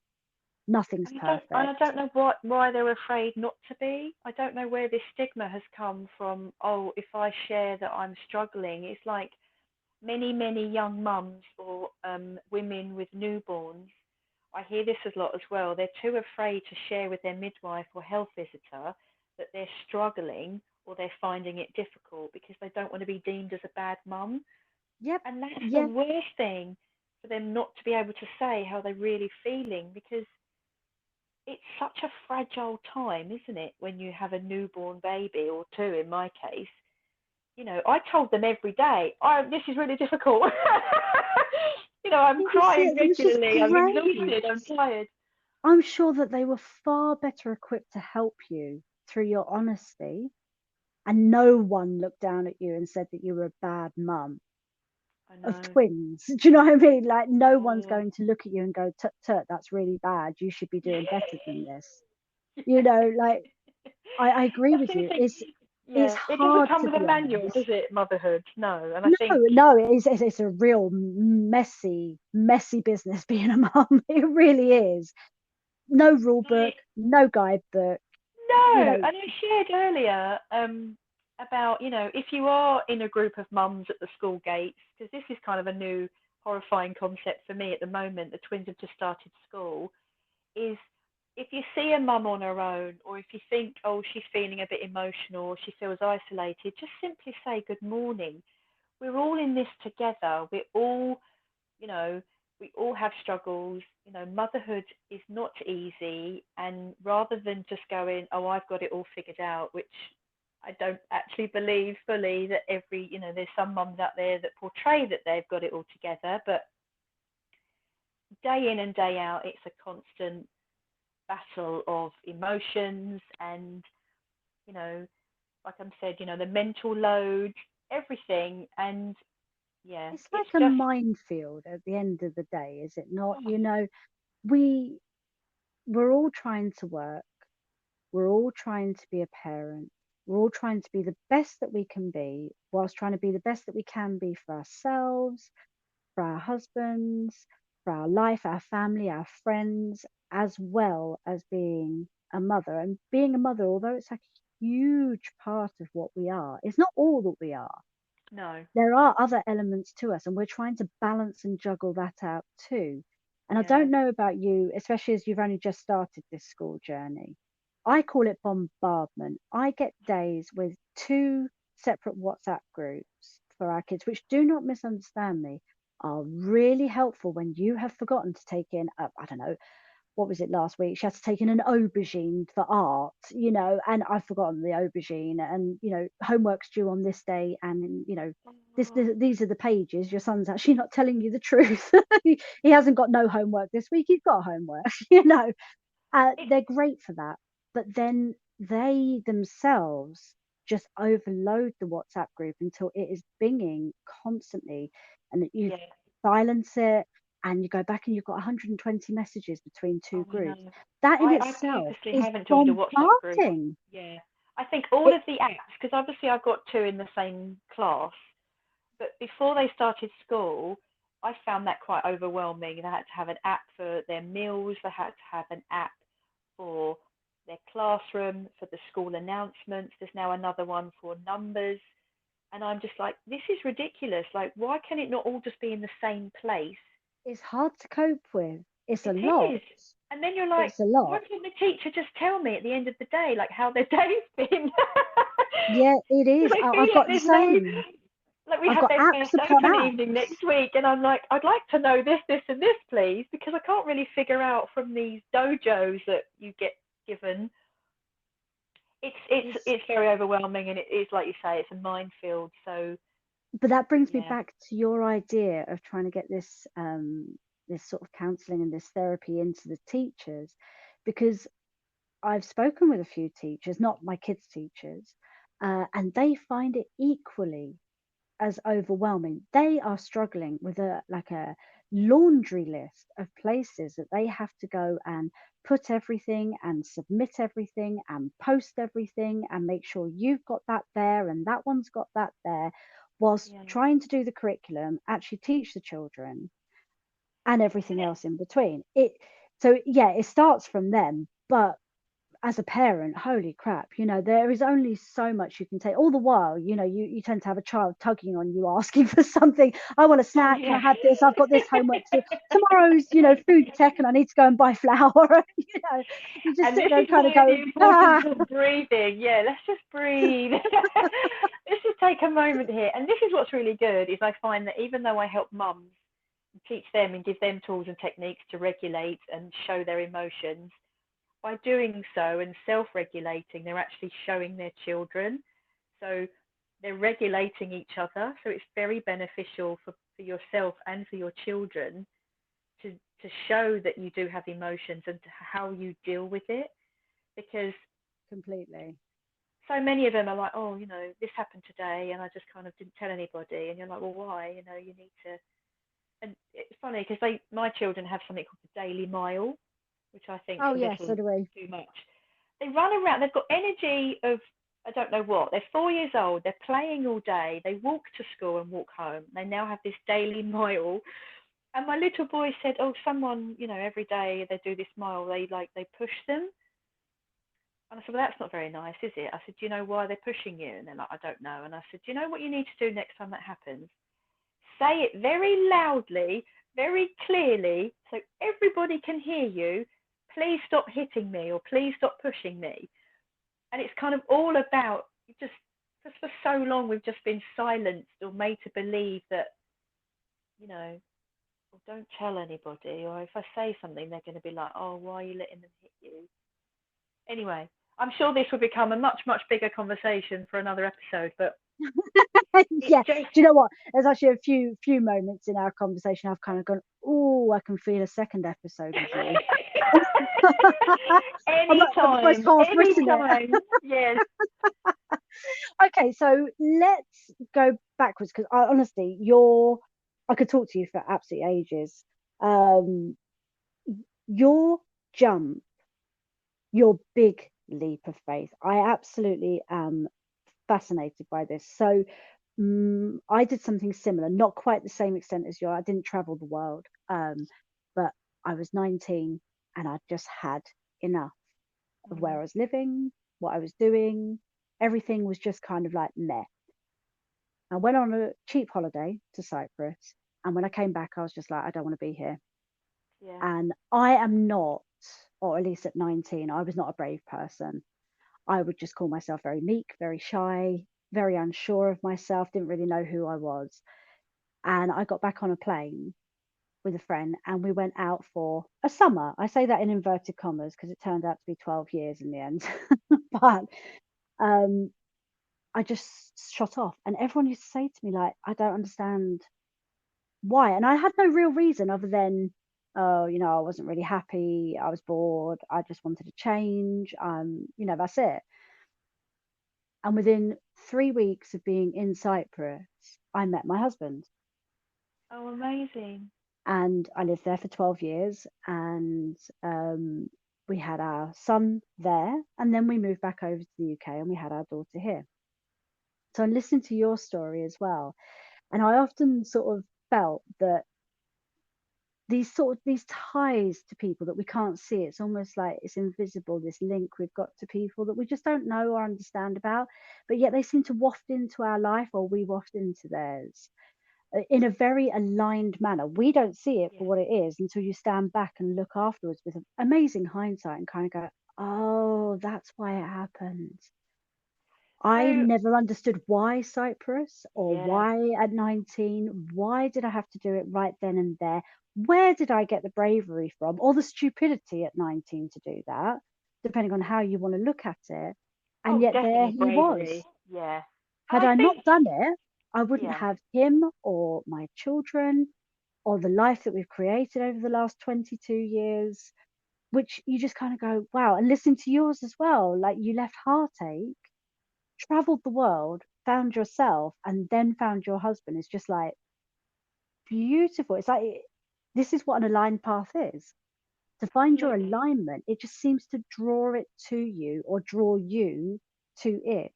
[SPEAKER 2] Nothing's
[SPEAKER 3] and I
[SPEAKER 2] perfect.
[SPEAKER 3] don't know why they're afraid not to be. I don't know where this stigma has come from. Oh, if I share that I'm struggling, it's like many young mums or women with newborns. I hear this a lot as well. They're too afraid to share with their midwife or health visitor that they're struggling or they're finding it difficult because they don't want to be deemed as a bad mum.
[SPEAKER 2] Yep.
[SPEAKER 3] And that's the
[SPEAKER 2] Yeah.
[SPEAKER 3] worst thing. for them not to be able to say how they're really feeling, because it's such a fragile time, isn't it, when you have a newborn baby, or two in my case. I told them every day, this is really difficult. I'm
[SPEAKER 2] You see,
[SPEAKER 3] crying
[SPEAKER 2] it was just
[SPEAKER 3] regularly, I'm
[SPEAKER 2] great.
[SPEAKER 3] exhausted, I'm tired.
[SPEAKER 2] I'm sure that they were far better equipped to help you through your honesty, and no one looked down at you and said that you were a bad mum
[SPEAKER 3] I
[SPEAKER 2] of
[SPEAKER 3] know.
[SPEAKER 2] twins. Do you know what I mean? Like, no one's
[SPEAKER 3] Oh.
[SPEAKER 2] going to look at you and go, tut tut, that's really bad. You should be doing better than this.
[SPEAKER 3] Yeah.
[SPEAKER 2] Like, I agree
[SPEAKER 3] That's
[SPEAKER 2] with
[SPEAKER 3] the
[SPEAKER 2] you.
[SPEAKER 3] thing.
[SPEAKER 2] It's
[SPEAKER 3] Yeah, it doesn't
[SPEAKER 2] hard
[SPEAKER 3] come
[SPEAKER 2] to
[SPEAKER 3] with a
[SPEAKER 2] be
[SPEAKER 3] manual,
[SPEAKER 2] honest.
[SPEAKER 3] does it, motherhood? No, and I
[SPEAKER 2] No,
[SPEAKER 3] think
[SPEAKER 2] no, it's a real messy business being a mum. It really is. No rule book, no guidebook. You
[SPEAKER 3] no,
[SPEAKER 2] know,
[SPEAKER 3] and I shared earlier about, if you are in a group of mums at the school gates, because this is kind of a new horrifying concept for me at the moment. The twins have just started school. Is if you see a mum on her own, or if you think, oh, she's feeling a bit emotional, or she feels isolated, just simply say good morning. We're all in this together. You know, we all have struggles. Motherhood is not easy. And rather than just going, oh, I've got it all figured out, which I don't actually believe fully that there's some mums out there that portray that they've got it all together. But day in and day out, it's a constant battle of emotions and, like I said, the mental load, everything. And yeah,
[SPEAKER 2] it's
[SPEAKER 3] it's
[SPEAKER 2] like a
[SPEAKER 3] just,
[SPEAKER 2] minefield at the end of the day, is it not?
[SPEAKER 3] oh,
[SPEAKER 2] We we're all trying to work. We're all trying to be a parent. We're all trying to be the best that we can be, whilst trying to be the best that we can be for ourselves, for our husbands, for our life, our family, our friends, as well as being a mother. And being a mother, although it's like a huge part of what we are, it's not all that we are.
[SPEAKER 3] no,
[SPEAKER 2] There are other elements to us, and we're trying to balance and juggle that out too. And I
[SPEAKER 3] yeah,
[SPEAKER 2] don't know about you, especially as you've only just started this school journey. I call it bombardment. I get days with two separate WhatsApp groups for our kids, which, do not misunderstand me, are really helpful when you have forgotten to take in, I don't know, what was it last week? She had to take in an aubergine for art, and I've forgotten the aubergine, and homework's due on this day, and
[SPEAKER 3] oh,
[SPEAKER 2] these are the pages. Your son's actually not telling you the truth. He hasn't got no homework this week. He's got homework.
[SPEAKER 3] it,
[SPEAKER 2] They're great for that, but then they themselves just overload the WhatsApp group until it is binging constantly, and you
[SPEAKER 3] yeah,
[SPEAKER 2] silence it, and you go back and you've got 120 messages between two
[SPEAKER 3] oh, I
[SPEAKER 2] groups.
[SPEAKER 3] know.
[SPEAKER 2] That in
[SPEAKER 3] I
[SPEAKER 2] itself
[SPEAKER 3] purposely
[SPEAKER 2] is
[SPEAKER 3] haven't joined a WhatsApp group.
[SPEAKER 2] bombarding.
[SPEAKER 3] Yeah, I think all
[SPEAKER 2] It
[SPEAKER 3] of the apps, because obviously I've got two in the same class, but before they started school, I found that quite overwhelming. They had to have an app for their meals, they had to have an app for their classroom, for the school announcements. There's now another one for numbers. And I'm just like, this is ridiculous. Like, why can it not all just be in the same place?
[SPEAKER 2] is hard to cope with. It's a
[SPEAKER 3] It
[SPEAKER 2] lot.
[SPEAKER 3] is. And then you're like,
[SPEAKER 2] It's a
[SPEAKER 3] why
[SPEAKER 2] lot.
[SPEAKER 3] can't the teacher just tell me at the end of the day, like, how their day's been?
[SPEAKER 2] Yeah, it
[SPEAKER 3] Because
[SPEAKER 2] is.
[SPEAKER 3] I feel
[SPEAKER 2] I've
[SPEAKER 3] like
[SPEAKER 2] got the
[SPEAKER 3] there's no,
[SPEAKER 2] same.
[SPEAKER 3] like, we
[SPEAKER 2] I've
[SPEAKER 3] have
[SPEAKER 2] got
[SPEAKER 3] their
[SPEAKER 2] apps
[SPEAKER 3] first
[SPEAKER 2] upon
[SPEAKER 3] open evening
[SPEAKER 2] apps.
[SPEAKER 3] next week, and I'm like, I'd like to know this, this, and this, please, because I can't really figure out from these dojos that you get given.
[SPEAKER 2] It's
[SPEAKER 3] It's very overwhelming, and it is, like you say, it's a minefield. So
[SPEAKER 2] But that brings me
[SPEAKER 3] yeah,
[SPEAKER 2] back to your idea of trying to get this sort of counselling and this therapy into the teachers, because I've spoken with a few teachers, not my kids' teachers, and they find it equally as overwhelming. They are struggling with a laundry list of places that they have to go and put everything and submit everything and post everything and make sure you've got that there and that one's got that there, whilst
[SPEAKER 3] yeah.
[SPEAKER 2] trying to do the curriculum, actually teach the children, and everything
[SPEAKER 3] And
[SPEAKER 2] else in between. It starts from them, but as a parent, holy crap, there is only so much you can take. All the while, you tend to have a child tugging on you, asking for something. I want a
[SPEAKER 3] oh
[SPEAKER 2] snack. Can I
[SPEAKER 3] yeah.
[SPEAKER 2] have this? I've got this homework to do. Tomorrow's, food tech, and I need to go and buy flour. You just
[SPEAKER 3] And
[SPEAKER 2] sit
[SPEAKER 3] this
[SPEAKER 2] there
[SPEAKER 3] is
[SPEAKER 2] and kind of
[SPEAKER 3] where
[SPEAKER 2] go,
[SPEAKER 3] the importance
[SPEAKER 2] ah.
[SPEAKER 3] of breathing. Yeah, let's just breathe. Let's just take a moment here. And this is what's really good is I find that even though I help mums teach them and give them tools and techniques to regulate and show their emotions. By doing so and self-regulating, they're actually showing their children. So they're regulating each other. So it's very beneficial for yourself and for your children to show that you do have emotions and to how you deal with it. Because
[SPEAKER 2] completely.
[SPEAKER 3] So many of them are like, oh, this happened today and I just kind of didn't tell anybody. And you're like, well, why? You need to. And it's funny because my children have something called the Daily Mile, which I think
[SPEAKER 2] Oh
[SPEAKER 3] is a
[SPEAKER 2] yes, so
[SPEAKER 3] little
[SPEAKER 2] do we.
[SPEAKER 3] too much. They run around. They've got energy of I don't know what. They're 4 years old. They're playing all day. They walk to school and walk home. They now have this Daily Mile. And my little boy said, oh, someone, every day they do this mile. They push them. And I said, well, that's not very nice, is it? I said, do you know why they're pushing you? And they're like, I don't know. And I said, do you know what you need to do next time that happens? Say it very loudly, very clearly, so everybody can hear you. Please stop hitting me, or please stop pushing me. And it's kind of all about just for so long we've just been silenced or made to believe that, well, don't tell anybody, or if I say something, they're going to be like, oh, why are you letting them hit you? Anyway, I'm sure this will become a much, much bigger conversation for another episode, but
[SPEAKER 2] yeah, do you know what? There's actually a few moments in our conversation I've kind of gone, oh, I can feel a second episode with you.
[SPEAKER 3] Anytime. Yes.
[SPEAKER 2] Okay, so let's go backwards, because honestly, I could talk to you for absolute ages. Your jump, your big leap of faith, I absolutely am fascinated by this. So I did something similar, not quite the same extent as you. I didn't travel the world, but I was 19 and I just had enough of where I was living, what I was doing. Everything was just kind of like meh. I went on a cheap holiday to Cyprus, and when I came back, I was just like, I don't want to be here.
[SPEAKER 3] Yeah.
[SPEAKER 2] And I am not, or at least at 19, I was not a brave person. I would just call myself very meek, very shy, very unsure of myself, didn't really know who I was. And I got back on a plane with a friend and we went out for a summer. I say that in inverted commas because it turned out to be 12 years in the end. But I just shot off. And everyone used to say to me, like, I don't understand why. And I had no real reason other than, oh, I wasn't really happy. I was bored. I just wanted to change. That's it. And within 3 weeks of being in Cyprus, I met my husband.
[SPEAKER 3] Oh, amazing.
[SPEAKER 2] And I lived there for 12 years. And we had our son there. And then we moved back over to the UK and we had our daughter here. So I'm listening to your story as well. And I often sort of felt that these ties to people that we can't see, it's almost like it's invisible, this link we've got to people that we just don't know or understand about, but yet they seem to waft into our life, or we waft into theirs in a very aligned manner. We don't see it for what it is until you stand back and look afterwards with amazing hindsight and kind of go, oh, that's why it happened. I never understood why Cyprus, or why at 19, why did I have to do it right then and there? Where did I get the bravery from, or the stupidity at 19 to do that, depending on how you want to look at it. And yet there he was.
[SPEAKER 3] Yeah.
[SPEAKER 2] Had I not done it, I wouldn't have him or my children or the life that we've created over the last 22 years, which you just kind of go, wow. And listen to yours as well. Like, you left heartache, traveled the world, found yourself, and then found your husband. Is just like beautiful. It's like, this is what an aligned path is. To find your alignment, it just seems to draw it to you, or draw you to it.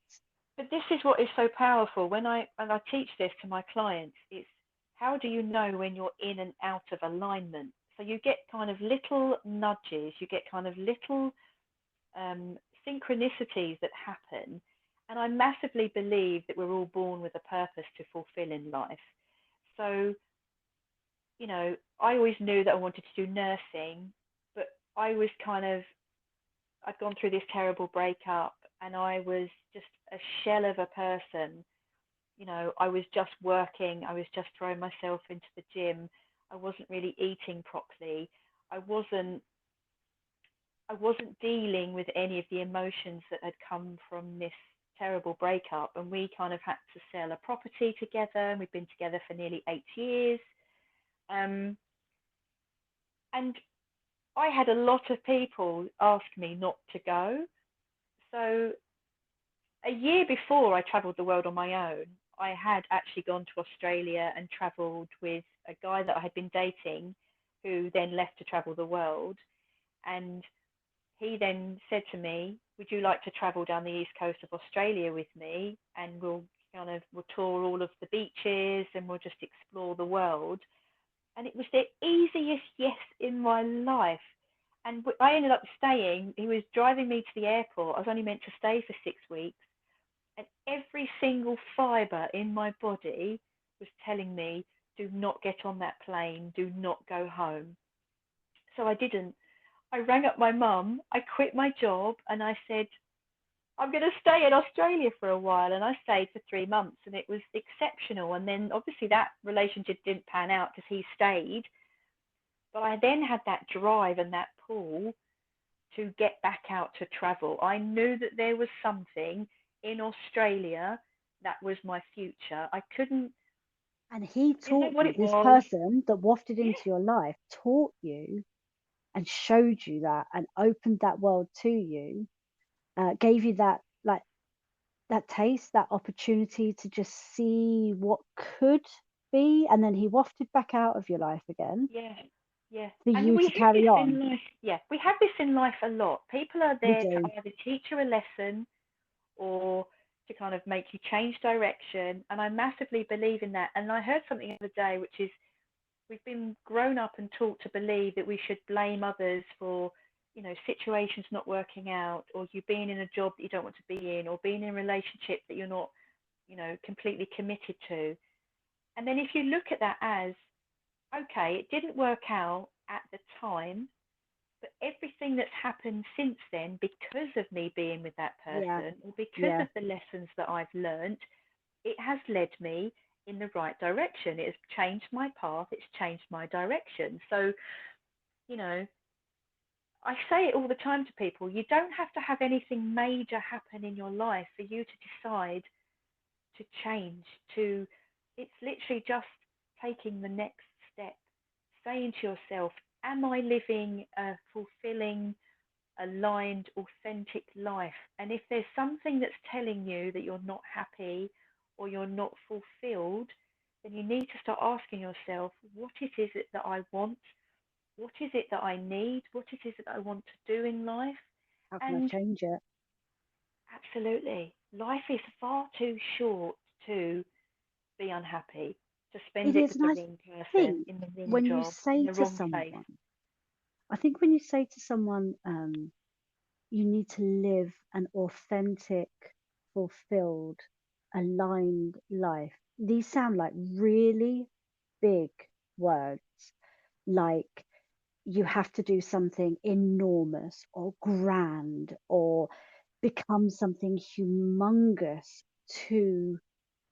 [SPEAKER 3] But this is what is so powerful. When I teach this to my clients, it's how do you know when you're in and out of alignment? So you get kind of little nudges, you get kind of little synchronicities that happen. And I massively believe that we're all born with a purpose to fulfill in life. So, I always knew that I wanted to do nursing, but I'd gone through this terrible breakup and I was just a shell of a person. I was just working, I was just throwing myself into the gym. I wasn't really eating properly. I wasn't I wasn't dealing with any of the emotions that had come from this terrible breakup. And we kind of had to sell a property together, and we've been together for nearly 8 years. Um, and I had a lot of people ask me not to go. So a year before I travelled the world on my own, I had actually gone to Australia and travelled with a guy that I had been dating, who then left to travel the world. And he then said to me, "Would you like to travel down the east coast of Australia with me? And we'll tour all of the beaches and we'll just explore the world." And it was the easiest yes in my life. And I ended up staying. He was driving me to the airport. I was only meant to stay for 6 weeks, and every single fibre in my body was telling me, "Do not get on that plane. Do not go home." So I didn't. I rang up my mum. I quit my job and I said, "I'm going to stay in Australia for a while." And I stayed for 3 months, and it was exceptional. And then obviously that relationship didn't pan out because he stayed. But I then had that drive and that pull to get back out to travel. I knew that there was something in Australia that was my future. I couldn't,
[SPEAKER 2] And he
[SPEAKER 3] didn't know
[SPEAKER 2] taught
[SPEAKER 3] what
[SPEAKER 2] you,
[SPEAKER 3] it
[SPEAKER 2] this
[SPEAKER 3] was.
[SPEAKER 2] person that wafted
[SPEAKER 3] Yeah,
[SPEAKER 2] into your life taught you and showed you that and opened that world to you, gave you that, like, that taste, that opportunity to just see what could be. And then he wafted back out of your life again
[SPEAKER 3] yeah, yeah.
[SPEAKER 2] for
[SPEAKER 3] And
[SPEAKER 2] you
[SPEAKER 3] we
[SPEAKER 2] to
[SPEAKER 3] have
[SPEAKER 2] carry
[SPEAKER 3] this
[SPEAKER 2] on.
[SPEAKER 3] in life. Yeah, we have this in life a lot. People are
[SPEAKER 2] We
[SPEAKER 3] there to
[SPEAKER 2] do.
[SPEAKER 3] either teach you a lesson or to kind of make you change direction. And I massively believe in that. And I heard something the other day, which is, we've been grown up and taught to believe that we should blame others for, situations not working out, or you being in a job that you don't want to be in, or being in a relationship that you're not, completely committed to. And then if you look at that as, okay, it didn't work out at the time, but everything that's happened since then, because of me being with that
[SPEAKER 2] Yeah.
[SPEAKER 3] person, or because
[SPEAKER 2] Yeah.
[SPEAKER 3] of the lessons that I've learned, it has led me in the right direction. It has changed my path. It's changed my direction. So, you know, I say it all the time to people, you don't have to have anything major happen in your life for you to decide to change, to, it's literally just taking the next step, saying to yourself, am I living a fulfilling, aligned, authentic life? And if there's something that's telling you that you're not happy or you're not fulfilled, then you need to start asking yourself, what is it that I want? What is it that I need? What is it that I want to do in life?
[SPEAKER 2] How can I
[SPEAKER 3] And
[SPEAKER 2] change it?
[SPEAKER 3] absolutely, life is far too short to be unhappy, to spend
[SPEAKER 2] It
[SPEAKER 3] it
[SPEAKER 2] is.
[SPEAKER 3] with
[SPEAKER 2] And
[SPEAKER 3] the
[SPEAKER 2] I
[SPEAKER 3] wrong person,
[SPEAKER 2] think
[SPEAKER 3] in the wrong
[SPEAKER 2] when you
[SPEAKER 3] job, in
[SPEAKER 2] say
[SPEAKER 3] the
[SPEAKER 2] to
[SPEAKER 3] wrong place.
[SPEAKER 2] someone, I think when you say to someone, you need to live an authentic, fulfilled, aligned life, these sound like really big words. Like, you have to do something enormous or grand or become something humongous to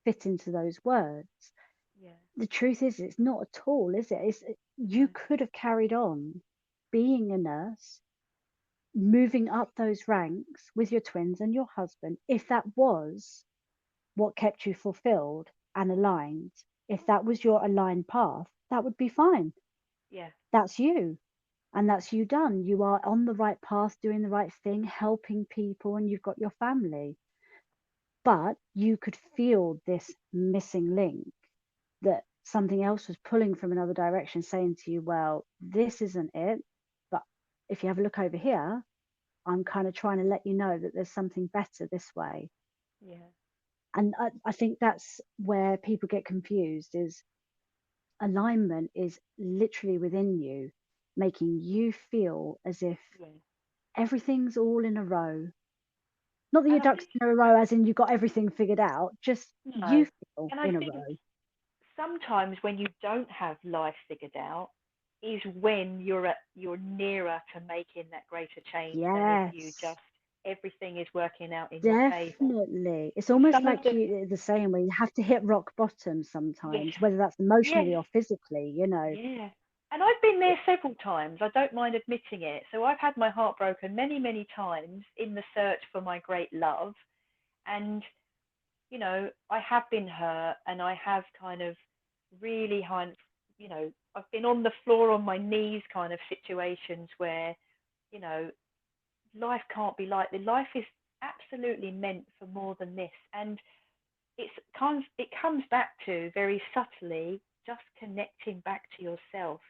[SPEAKER 2] fit into those words.
[SPEAKER 3] Yeah,
[SPEAKER 2] The truth is, it's not at all, is it? You
[SPEAKER 3] no,
[SPEAKER 2] could have carried on being a nurse, moving up those ranks with your twins and your husband, if that was what kept you fulfilled and aligned. If that was your aligned path, that would be fine.
[SPEAKER 3] yeah,
[SPEAKER 2] That's you. And that's you done. You are on the right path, doing the right thing, helping people, and you've got your family. But you could feel this missing link, that something else was pulling from another direction, saying to you, well, this isn't it. But if you have a look over here, I'm kind of trying to let you know that there's something better this way.
[SPEAKER 3] yeah,
[SPEAKER 2] And I think that's where people get confused, is alignment is literally within you, making you feel as if
[SPEAKER 3] yeah.
[SPEAKER 2] everything's all in a row. Not that your
[SPEAKER 3] And I
[SPEAKER 2] ducks
[SPEAKER 3] think,
[SPEAKER 2] in a row as in you've got everything figured out, just you
[SPEAKER 3] no.
[SPEAKER 2] feel
[SPEAKER 3] And I
[SPEAKER 2] in a
[SPEAKER 3] think
[SPEAKER 2] row.
[SPEAKER 3] sometimes when you don't have life figured out is when you're nearer to making that greater change than if you
[SPEAKER 2] Yes.
[SPEAKER 3] just everything is working out in your favor.
[SPEAKER 2] Definitely. It's almost
[SPEAKER 3] Some of
[SPEAKER 2] like
[SPEAKER 3] them,
[SPEAKER 2] the saying where you have to hit rock bottom
[SPEAKER 3] yes,
[SPEAKER 2] sometimes, whether that's
[SPEAKER 3] yes,
[SPEAKER 2] emotionally or physically, you know.
[SPEAKER 3] yeah. And I've been there several times. I don't mind admitting it. So I've had my heart broken many, many times in the search for my great love. And, you know, I have been hurt and I have kind of really you know, I've been on the floor on my knees kind of situations where, you know, life can't be like this. Life is absolutely meant for more than this. And it comes back to very subtly just connecting back to yourself.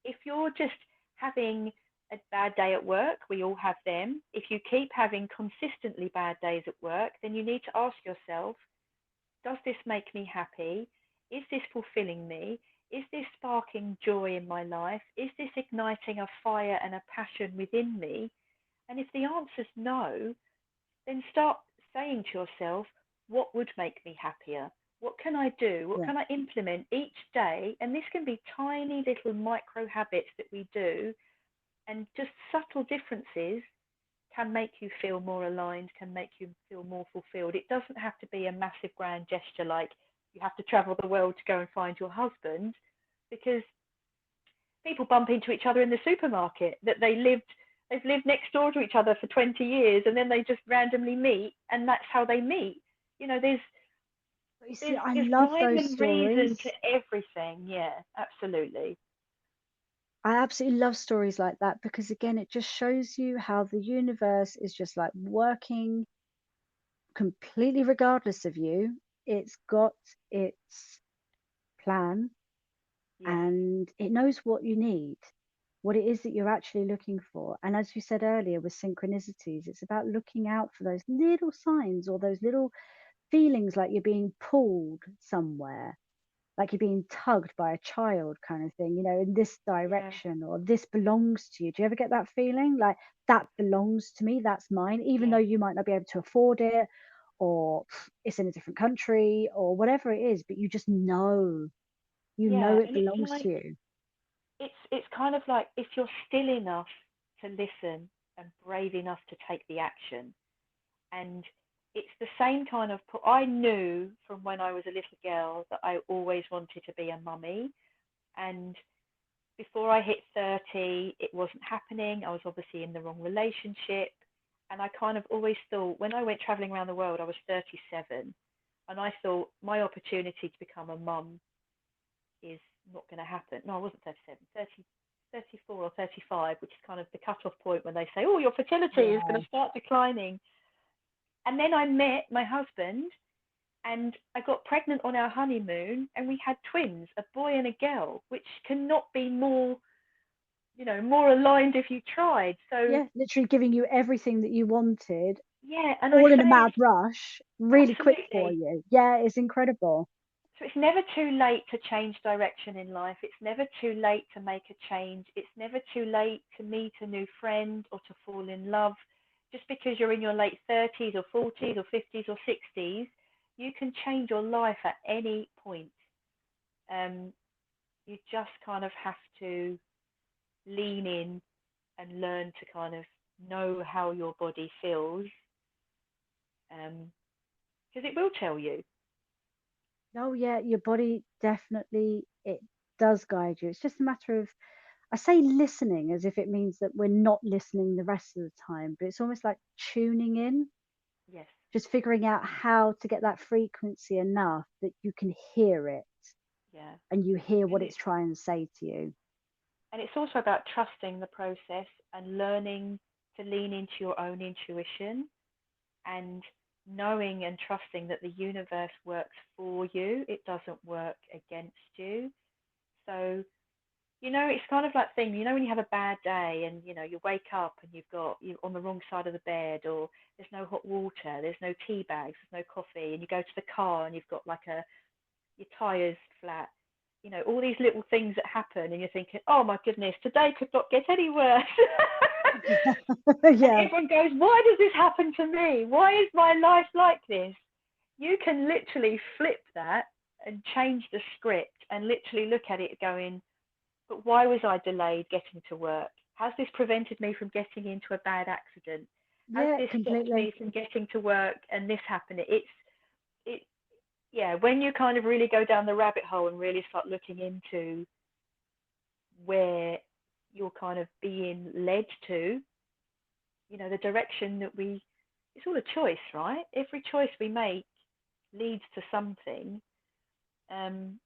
[SPEAKER 3] If you're just having a bad day at work, we all have them. If you keep having consistently bad days at work, then you need to ask yourself, does this make me happy? Is this fulfilling me? Is this sparking joy in my life? Is this igniting a fire and a passion within me? And if the answer's no, then start saying to yourself, what would make me happier? What can I do? What
[SPEAKER 2] Yeah.
[SPEAKER 3] can I implement each day? And this can be tiny little micro habits that we do, and just subtle differences can make you feel more aligned, can make you feel more fulfilled. It doesn't have to be a massive grand gesture like you have to travel the world to go and find your husband, because people bump into each other in the supermarket that they've lived next door to each other for 20 years, and then they just randomly meet, and that's how they meet. You know,
[SPEAKER 2] But you see, I
[SPEAKER 3] there's
[SPEAKER 2] love
[SPEAKER 3] rhyme
[SPEAKER 2] those
[SPEAKER 3] and reason
[SPEAKER 2] stories.
[SPEAKER 3] to everything. Yeah, absolutely.
[SPEAKER 2] I absolutely love stories like that because, again, it just shows you how the universe is just like working completely regardless of you. It's got its plan
[SPEAKER 3] Yes,
[SPEAKER 2] and it knows what you need, what it is that you're actually looking for. And as you said earlier with synchronicities, it's about looking out for those little signs or those little feelings like you're being pulled somewhere, like you're being tugged by a child kind of thing, you know, in this
[SPEAKER 3] yeah,
[SPEAKER 2] direction, or this belongs to you. Do you ever get that feeling like that belongs to me, that's mine, even though
[SPEAKER 3] yeah,
[SPEAKER 2] you might not be able to afford it, or it's in a different country or whatever it is, but you know
[SPEAKER 3] yeah.
[SPEAKER 2] it
[SPEAKER 3] And it's
[SPEAKER 2] belongs
[SPEAKER 3] like
[SPEAKER 2] to you.
[SPEAKER 3] it's kind of like if you're still enough to listen and brave enough to take the action. And it's the same kind of I knew from when I was a little girl that I always wanted to be a mummy. And before I hit 30, it wasn't happening. I was obviously in the wrong relationship. And I kind of always thought, when I went traveling around the world, I was 37. And I thought my opportunity to become a mum is not going to happen. No, I wasn't 37, 30, 34 or 35, which is kind of the cutoff point when they say, oh, your fertility is going
[SPEAKER 2] Yeah.
[SPEAKER 3] to start declining. And then I met my husband and I got pregnant on our honeymoon and we had twins, a boy and a girl, which cannot be more, you know, more aligned if you tried. So
[SPEAKER 2] Yeah, literally giving you everything that you wanted,
[SPEAKER 3] yeah, and I
[SPEAKER 2] all in a
[SPEAKER 3] say
[SPEAKER 2] mad rush, really quick for
[SPEAKER 3] absolutely.
[SPEAKER 2] you. Yeah, it's incredible.
[SPEAKER 3] So it's never too late to change direction in life. It's never too late to make a change. It's never too late to meet a new friend or to fall in love. Just because you're in your late 30s or 40s or 50s or 60s, you can change your life at any point. Um, you just kind of have to lean in and learn to kind of know how your body feels, because it will tell you.
[SPEAKER 2] Oh yeah, your body definitely, it does guide you. It's just a matter of, I say listening as if it means that we're not listening the rest of the time, but it's almost like tuning in,
[SPEAKER 3] Yes,
[SPEAKER 2] just figuring out how to get that frequency enough that you can hear it
[SPEAKER 3] yeah.
[SPEAKER 2] and you hear what
[SPEAKER 3] And
[SPEAKER 2] it's trying to say to you.
[SPEAKER 3] it's also about trusting the process and learning to lean into your own intuition and knowing and trusting that the universe works for you. It doesn't work against you. So, you know, it's kind of like thing, you know, when you have a bad day and, you know, you wake up and you're on the wrong side of the bed, or there's no hot water, there's no tea bags, there's no coffee, and you go to the car and you've got like your tires flat, you know, all these little things that happen, and you're thinking, oh my goodness, today could not get any worse. And
[SPEAKER 2] Yeah.
[SPEAKER 3] everyone goes, why does this happen to me? Why is my life like this? You can literally flip that and change the script and literally look at it going, but why was I delayed getting to work? Has this prevented me from getting into a bad accident? As
[SPEAKER 2] Yeah,
[SPEAKER 3] this stopped
[SPEAKER 2] completely.
[SPEAKER 3] me from getting to work and this happened, it yeah, when you kind of really go down the rabbit hole and really start looking into where you're kind of being led to, the direction that it's all a choice, right? Every choice we make leads to something. Um,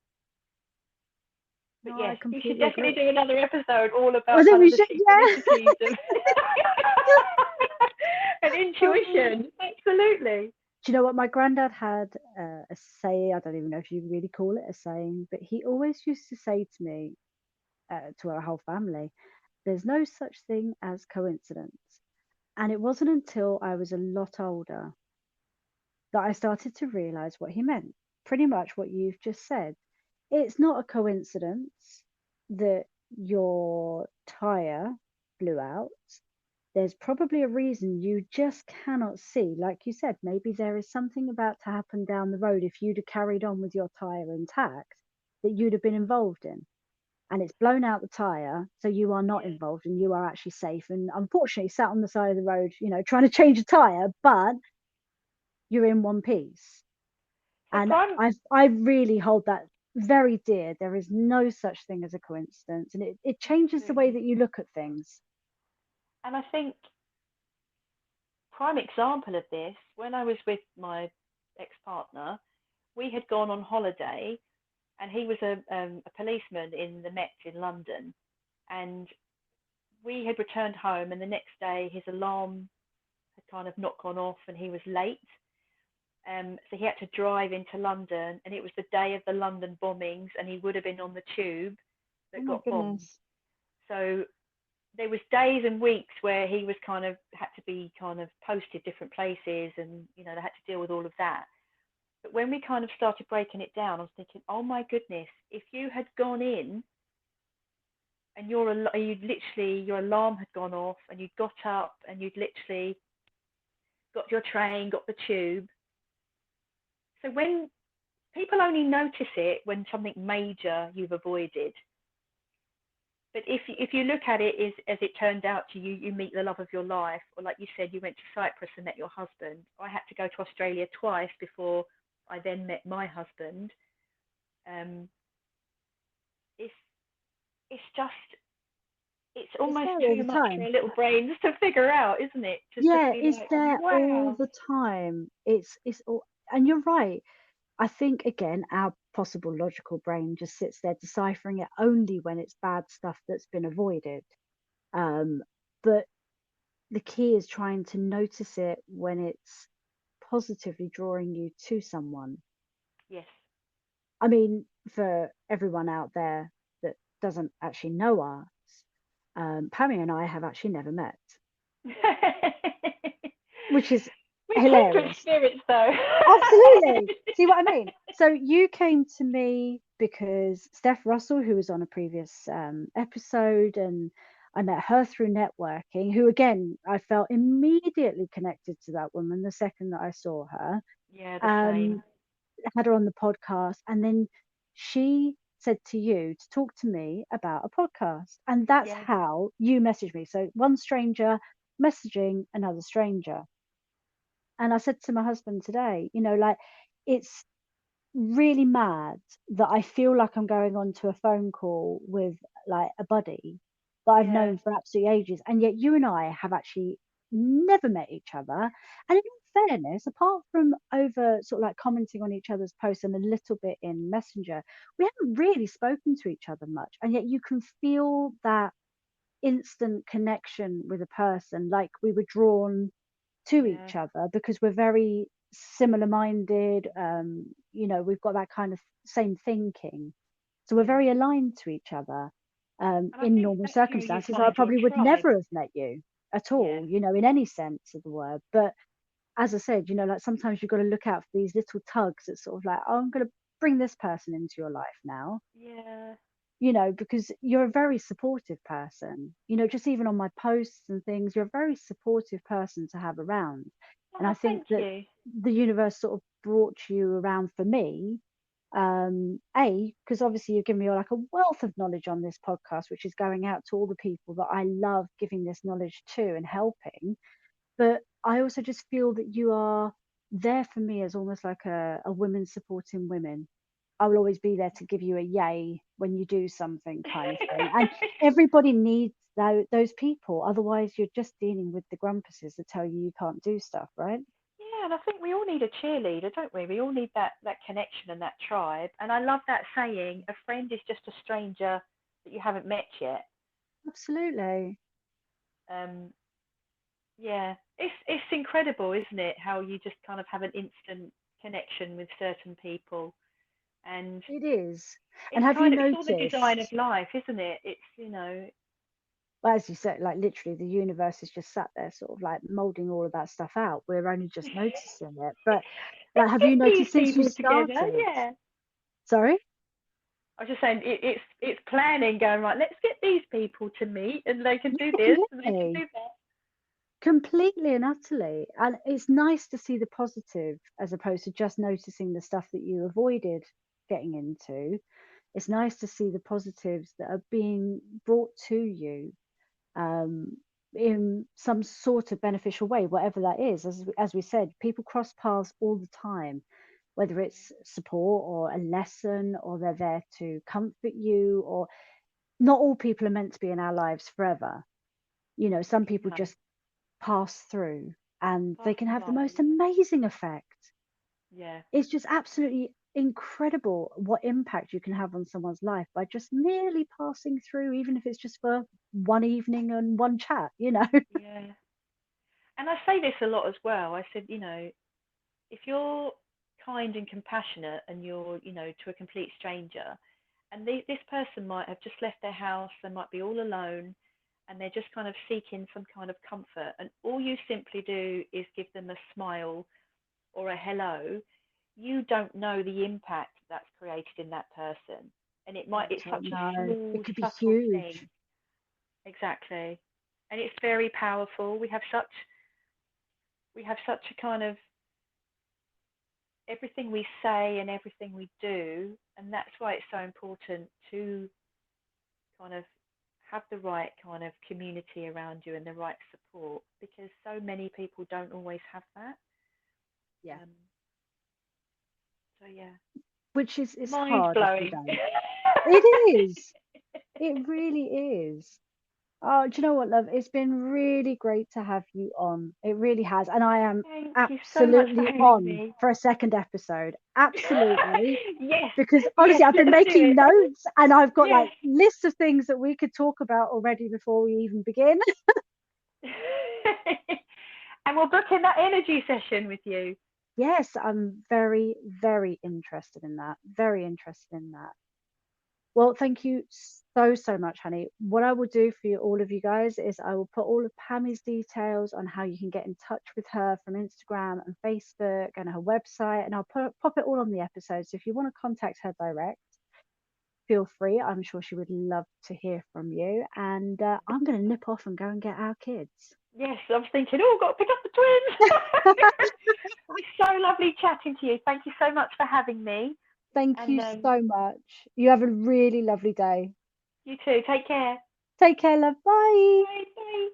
[SPEAKER 3] but
[SPEAKER 2] No,
[SPEAKER 3] yeah,
[SPEAKER 2] I
[SPEAKER 3] you should
[SPEAKER 2] completely
[SPEAKER 3] definitely
[SPEAKER 2] agree.
[SPEAKER 3] do another episode all
[SPEAKER 2] I
[SPEAKER 3] about
[SPEAKER 2] think
[SPEAKER 3] kind of
[SPEAKER 2] we
[SPEAKER 3] the
[SPEAKER 2] should, yeah.
[SPEAKER 3] synchronicities of and intuition. Absolutely.
[SPEAKER 2] Do you know what? My granddad had a saying. I don't even know if you really call it a saying, but he always used to say to me, to our whole family, there's no such thing as coincidence. And it wasn't until I was a lot older that I started to realize what he meant. Pretty much what you've just said. It's not a coincidence that your tire blew out. There's probably a reason you just cannot see. Like you said, maybe there is something about to happen down the road if you'd have carried on with your tire intact that you'd have been involved in. And it's blown out the tire, so you are not
[SPEAKER 3] Yeah.
[SPEAKER 2] involved and you are actually safe. And unfortunately, sat on the side of the road, trying to change a tire, but you're in one piece.
[SPEAKER 3] So
[SPEAKER 2] And
[SPEAKER 3] prime,
[SPEAKER 2] I really hold that very dear. There is no such thing as a coincidence, and it changes the way
[SPEAKER 3] absolutely.
[SPEAKER 2] that you look at things.
[SPEAKER 3] And I think prime example of this, when I was with my ex-partner, we had gone on holiday, and he was a policeman in the Met in London, and we had returned home, and the next day his alarm had kind of not gone off, and he was late. So he had to drive into London, and it was the day of the London bombings, and he would have been on the tube
[SPEAKER 2] Oh
[SPEAKER 3] that
[SPEAKER 2] my
[SPEAKER 3] got bombed.
[SPEAKER 2] goodness.
[SPEAKER 3] So there was days and weeks where he was kind of had to be kind of posted different places, and they had to deal with all of that. But when we kind of started breaking it down, I was thinking, oh my goodness, if you had gone in and your alarm had gone off, and you'd got up and you'd literally got your train, got the tube. So when people only notice it when something major you've avoided. But if you look at it as it turned out to you, you meet the love of your life, or like you said, you went to Cyprus and met your husband. I had to go to Australia twice before I then met my husband. Um, it's it's just it's
[SPEAKER 2] It's
[SPEAKER 3] almost
[SPEAKER 2] there all
[SPEAKER 3] too
[SPEAKER 2] the
[SPEAKER 3] much for
[SPEAKER 2] time.
[SPEAKER 3] our little brains to figure out, isn't it? To just
[SPEAKER 2] Yeah,
[SPEAKER 3] be
[SPEAKER 2] it's
[SPEAKER 3] like,
[SPEAKER 2] there all
[SPEAKER 3] wow,
[SPEAKER 2] the time. It's all, and you're right. I think again, our possible logical brain just sits there deciphering it only when it's bad stuff that's been avoided. But the key is trying to notice it when it's positively drawing you to someone.
[SPEAKER 3] yes.
[SPEAKER 2] I mean, for everyone out there that doesn't actually know us, Pammy and I have actually never met, which is
[SPEAKER 3] We're kindred
[SPEAKER 2] hilarious.
[SPEAKER 3] spirits, though.
[SPEAKER 2] Absolutely. See what I mean? So you came to me because Steph Russell, who was on a previous episode, and I met her through networking, who again, I felt immediately connected to that woman the second that I saw her.
[SPEAKER 3] Yeah, the same.
[SPEAKER 2] Um, had her on the podcast, and then she said to you to talk to me about a podcast. And that's
[SPEAKER 3] Yeah,
[SPEAKER 2] how you messaged me. So one stranger messaging another stranger. And I said to my husband today, like, it's really mad that I feel like I'm going on to a phone call with like a buddy that I've
[SPEAKER 3] yeah,
[SPEAKER 2] known for absolutely ages. And yet you and I have actually never met each other. And in all fairness, apart from over sort of like commenting on each other's posts and a little bit in Messenger, we haven't really spoken to each other much. And yet you can feel that instant connection with a person, like we were drawn to
[SPEAKER 3] yeah,
[SPEAKER 2] each other because we're very similar minded. We've got that kind of same thinking, so we're
[SPEAKER 3] yeah.
[SPEAKER 2] very aligned to each other.
[SPEAKER 3] And I
[SPEAKER 2] In
[SPEAKER 3] think
[SPEAKER 2] normal
[SPEAKER 3] that's how you
[SPEAKER 2] circumstances I
[SPEAKER 3] find your
[SPEAKER 2] probably would
[SPEAKER 3] tribe.
[SPEAKER 2] never have met you at
[SPEAKER 3] Yeah,
[SPEAKER 2] all, in any sense of the word. But as I said, like sometimes you've got to look out for these little tugs that sort of like, oh, I'm going to bring this person into your life now,
[SPEAKER 3] yeah.
[SPEAKER 2] because you're a very supportive person, just even on my posts and things, you're a very supportive person to have around. And I
[SPEAKER 3] Oh,
[SPEAKER 2] think
[SPEAKER 3] thank
[SPEAKER 2] that
[SPEAKER 3] you.
[SPEAKER 2] the universe sort of brought you around for me. Because obviously you've given me like a wealth of knowledge on this podcast, which is going out to all the people that I love giving this knowledge to and helping. But I also just feel that you are there for me as almost like a woman supporting women. I will always be there to give you a yay when you do something, kind of thing. And everybody needs those people. Otherwise, you're just dealing with the grumpuses that tell you can't do stuff, right?
[SPEAKER 3] Yeah, and I think we all need a cheerleader, don't we? We all need that connection and that tribe. And I love that saying, a friend is just a stranger that you haven't met yet.
[SPEAKER 2] Absolutely.
[SPEAKER 3] Um, yeah, it's incredible, isn't it? How you just kind of have an instant connection with certain people, and
[SPEAKER 2] It is. And
[SPEAKER 3] it's
[SPEAKER 2] have you
[SPEAKER 3] kind of, it's all the design of
[SPEAKER 2] noticed,
[SPEAKER 3] life, isn't it? It's, you know,
[SPEAKER 2] well, as you said, like literally the universe is just sat there sort of like molding all of that stuff out. We're only just noticing it. But like,
[SPEAKER 3] let's
[SPEAKER 2] have
[SPEAKER 3] get
[SPEAKER 2] you
[SPEAKER 3] these
[SPEAKER 2] noticed since you
[SPEAKER 3] people together.
[SPEAKER 2] started?
[SPEAKER 3] Yeah,
[SPEAKER 2] Sorry?
[SPEAKER 3] I was just saying, it's planning, going right. Let's get these people to meet, and they can
[SPEAKER 2] Yeah,
[SPEAKER 3] do this, and they can
[SPEAKER 2] completely.
[SPEAKER 3] do that.
[SPEAKER 2] Completely and utterly. And it's nice to see the positive as opposed to just noticing the stuff that you avoided getting into. It's nice to see the positives that are being brought to you, um, in some sort of beneficial way, whatever that is. As we said, people cross paths all the time, whether it's support or a lesson, or they're there to comfort you, or not all people are meant to be in our lives forever. You know, some people
[SPEAKER 3] No,
[SPEAKER 2] just pass through and they can
[SPEAKER 3] passing
[SPEAKER 2] have the
[SPEAKER 3] by.
[SPEAKER 2] most
[SPEAKER 3] Yeah,
[SPEAKER 2] amazing effect.
[SPEAKER 3] yeah,
[SPEAKER 2] It's just absolutely incredible what impact you can have on someone's life by just merely passing through, even if it's just for one evening and one chat, you know.
[SPEAKER 3] yeah. And I say this a lot as well. I said, if you're kind and compassionate, and you're, to a complete stranger, and this person might have just left their house, they might be all alone, and they're just kind of seeking some kind of comfort, and all you simply do is give them a smile or a hello, you don't know the impact that's created in that person. And
[SPEAKER 2] Not
[SPEAKER 3] it's
[SPEAKER 2] at all,
[SPEAKER 3] such a
[SPEAKER 2] no. It
[SPEAKER 3] small,
[SPEAKER 2] could be
[SPEAKER 3] subtle
[SPEAKER 2] huge.
[SPEAKER 3] thing. Exactly. And it's very powerful. We have such a kind of, everything we say and everything we do, and that's why it's so important to kind of have the right kind of community around you and the right support, because so many people don't always have that.
[SPEAKER 2] Yeah.
[SPEAKER 3] Um, so yeah,
[SPEAKER 2] Which is
[SPEAKER 3] mind
[SPEAKER 2] hard if you
[SPEAKER 3] blowing.
[SPEAKER 2] don't. It is. It really is. Oh, do you know what, love? It's been really great to have you on. It really has. And I am
[SPEAKER 3] Thank you so much for
[SPEAKER 2] absolutely
[SPEAKER 3] having
[SPEAKER 2] on
[SPEAKER 3] me.
[SPEAKER 2] for a second episode. Absolutely.
[SPEAKER 3] Yes,
[SPEAKER 2] Because
[SPEAKER 3] yes,
[SPEAKER 2] honestly, I've been
[SPEAKER 3] let's do
[SPEAKER 2] making
[SPEAKER 3] it.
[SPEAKER 2] notes and I've got
[SPEAKER 3] Yes.
[SPEAKER 2] like lists of things that we could talk about already before we even begin.
[SPEAKER 3] And we'll book in that energy session with you.
[SPEAKER 2] Yes, I'm very, very interested in that. Very interested in that. Well, thank you so, so much, honey. What I will do for you, all of you guys, is I will put all of Pammy's details on how you can get in touch with her from Instagram and Facebook and her website, and I'll pop it all on the episode. So if you want to contact her direct, feel free. I'm sure she would love to hear from you. And I'm going to nip off and go and get our kids.
[SPEAKER 3] Yes, I was thinking, oh, got to pick up the twins. It's so lovely chatting to you. Thank you so much for having me.
[SPEAKER 2] Thank
[SPEAKER 3] And
[SPEAKER 2] you so much. You have a really lovely day.
[SPEAKER 3] you too. Take care.
[SPEAKER 2] Take care, love. Bye.
[SPEAKER 3] Bye. Bye.